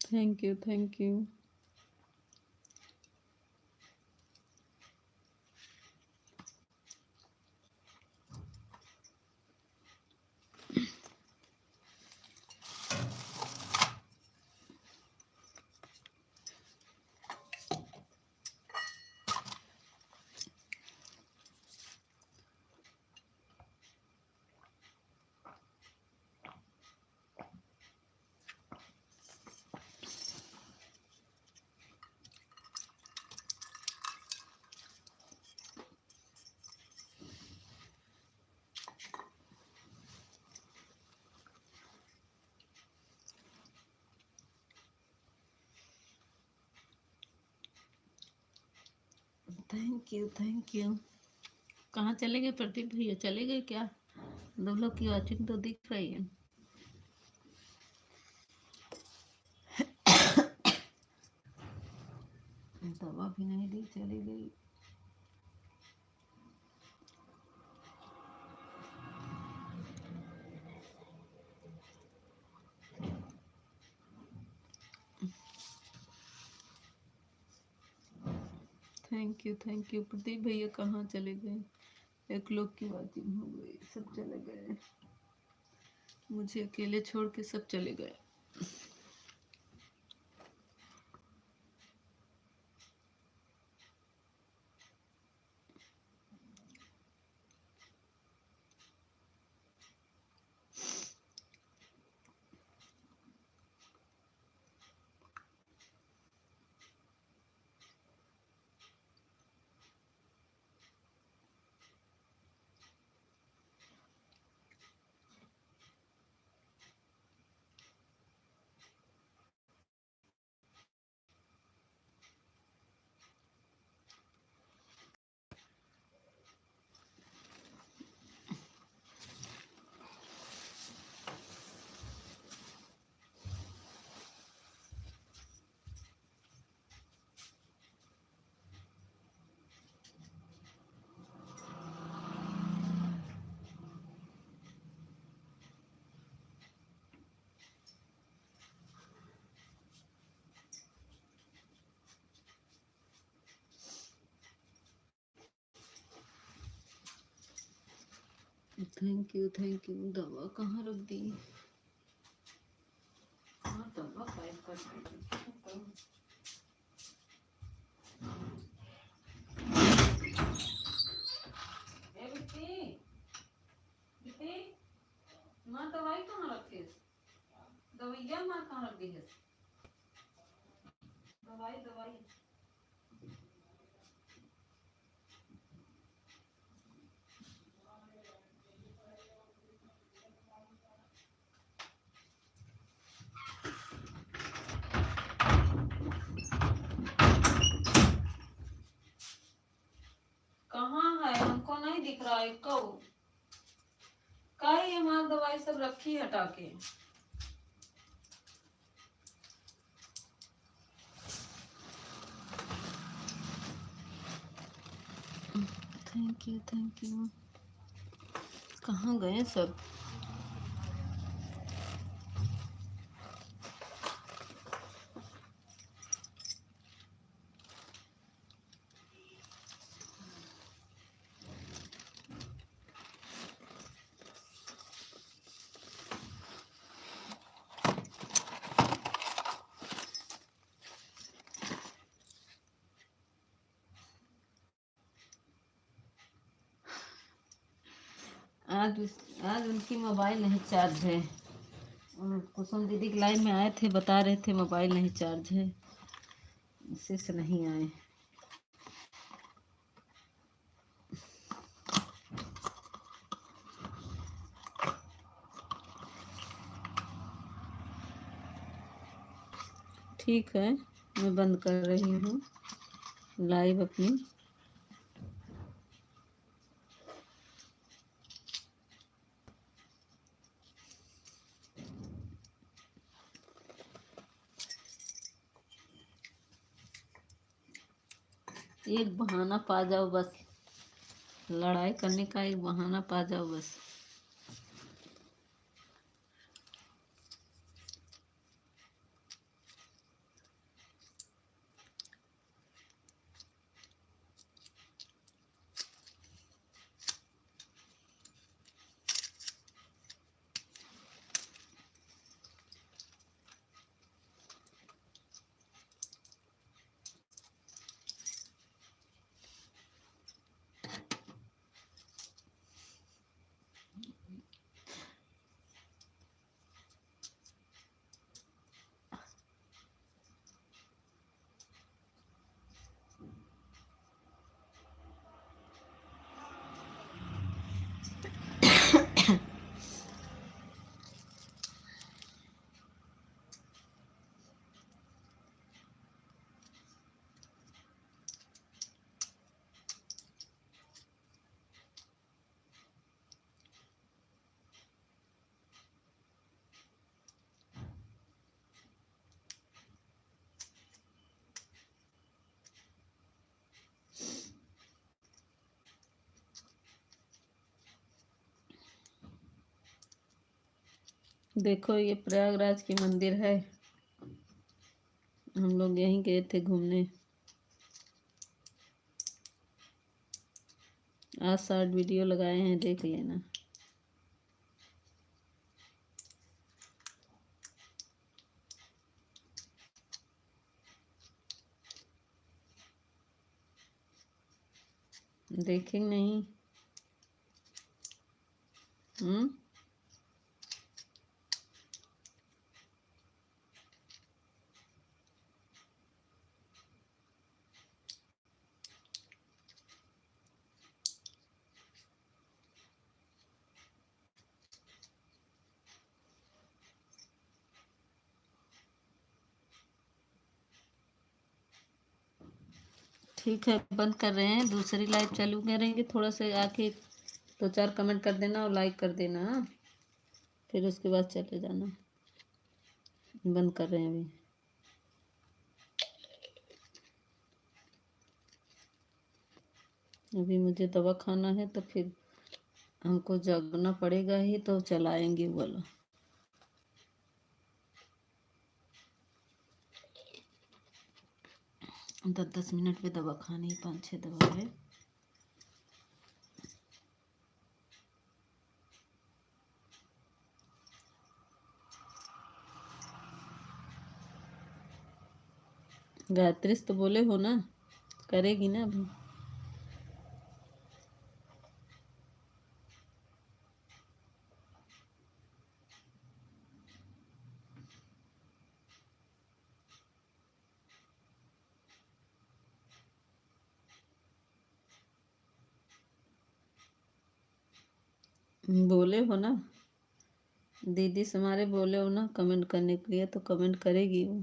Speaker 1: Thank you thank you. Thank you. कहाँ चले गए प्रदीप भैया, चले गए क्या? तुम लोग की वॉचिंग तो दिख रही है। दवा भी नहीं दी, चली गई। थैंक यू प्रदीप भैया, कहाँ चले गए? एक लोग की वॉचिंग हो गई, सब चले गए, मुझे अकेले छोड़ के सब चले गए। Thank you. दवा कहाँ रख दी? हाँ, दवा पैक कर दी। ए बिट्टी, माँ दवाई कहाँ रखी है? दवाइया माँ कहाँ रख दी है? दवाई कहाँ है? हमको नहीं दिख रहा है। कब का ये माँ दवाई सब रखी हटा के? Thank you. कहाँ गए सब? आज उनकी मोबाइल नहीं चार्ज है। कुसुम दीदी की लाइन में आए थे, बता रहे थे मोबाइल नहीं चार्ज है, इसी से नहीं आए। ठीक है, मैं बंद कर रही हूँ लाइव अपनी। एक बहाना पा जाओ बस, लड़ाई करने का एक बहाना पा जाओ बस। देखो ये प्रयागराज की मंदिर है, हम लोग यहीं गए थे घूमने। आज शॉर्ट वीडियो लगाए हैं, देख लेना। देखेंगे नहीं? हम्म। ठीक है, बंद कर रहे हैं, दूसरी लाइव चालू करेंगे। थोड़ा सा आके 2-4 कमेंट कर देना और लाइक कर देना, हाँ? फिर उसके बाद चले जाना। बंद कर रहे हैं अभी। अभी मुझे दवा खाना है तो फिर हमको जगना पड़ेगा ही, तो चलाएंगे वो वाला। 10-10 मिनट पे दवा खानी, 5-6 दवा है। गायत्री से तो बोले हो ना, करेगी ना अभी। बोले हो ना, दीदी से हमारे बोले हो ना कमेंट करने के लिए, तो कमेंट करेगी वो।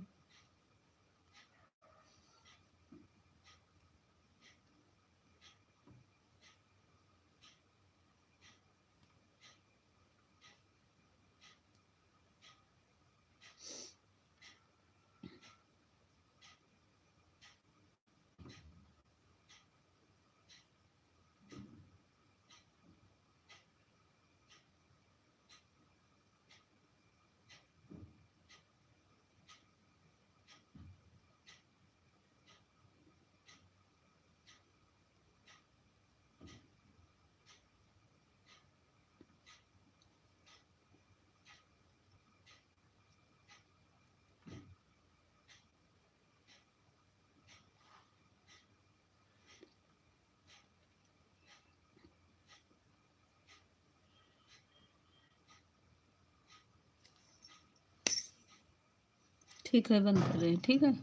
Speaker 1: ठीक है, बंद कर रहे हैं, ठीक है।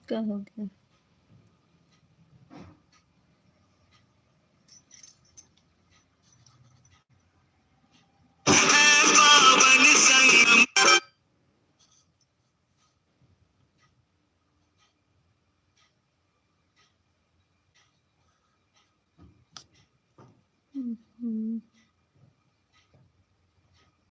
Speaker 1: क्या हो गया?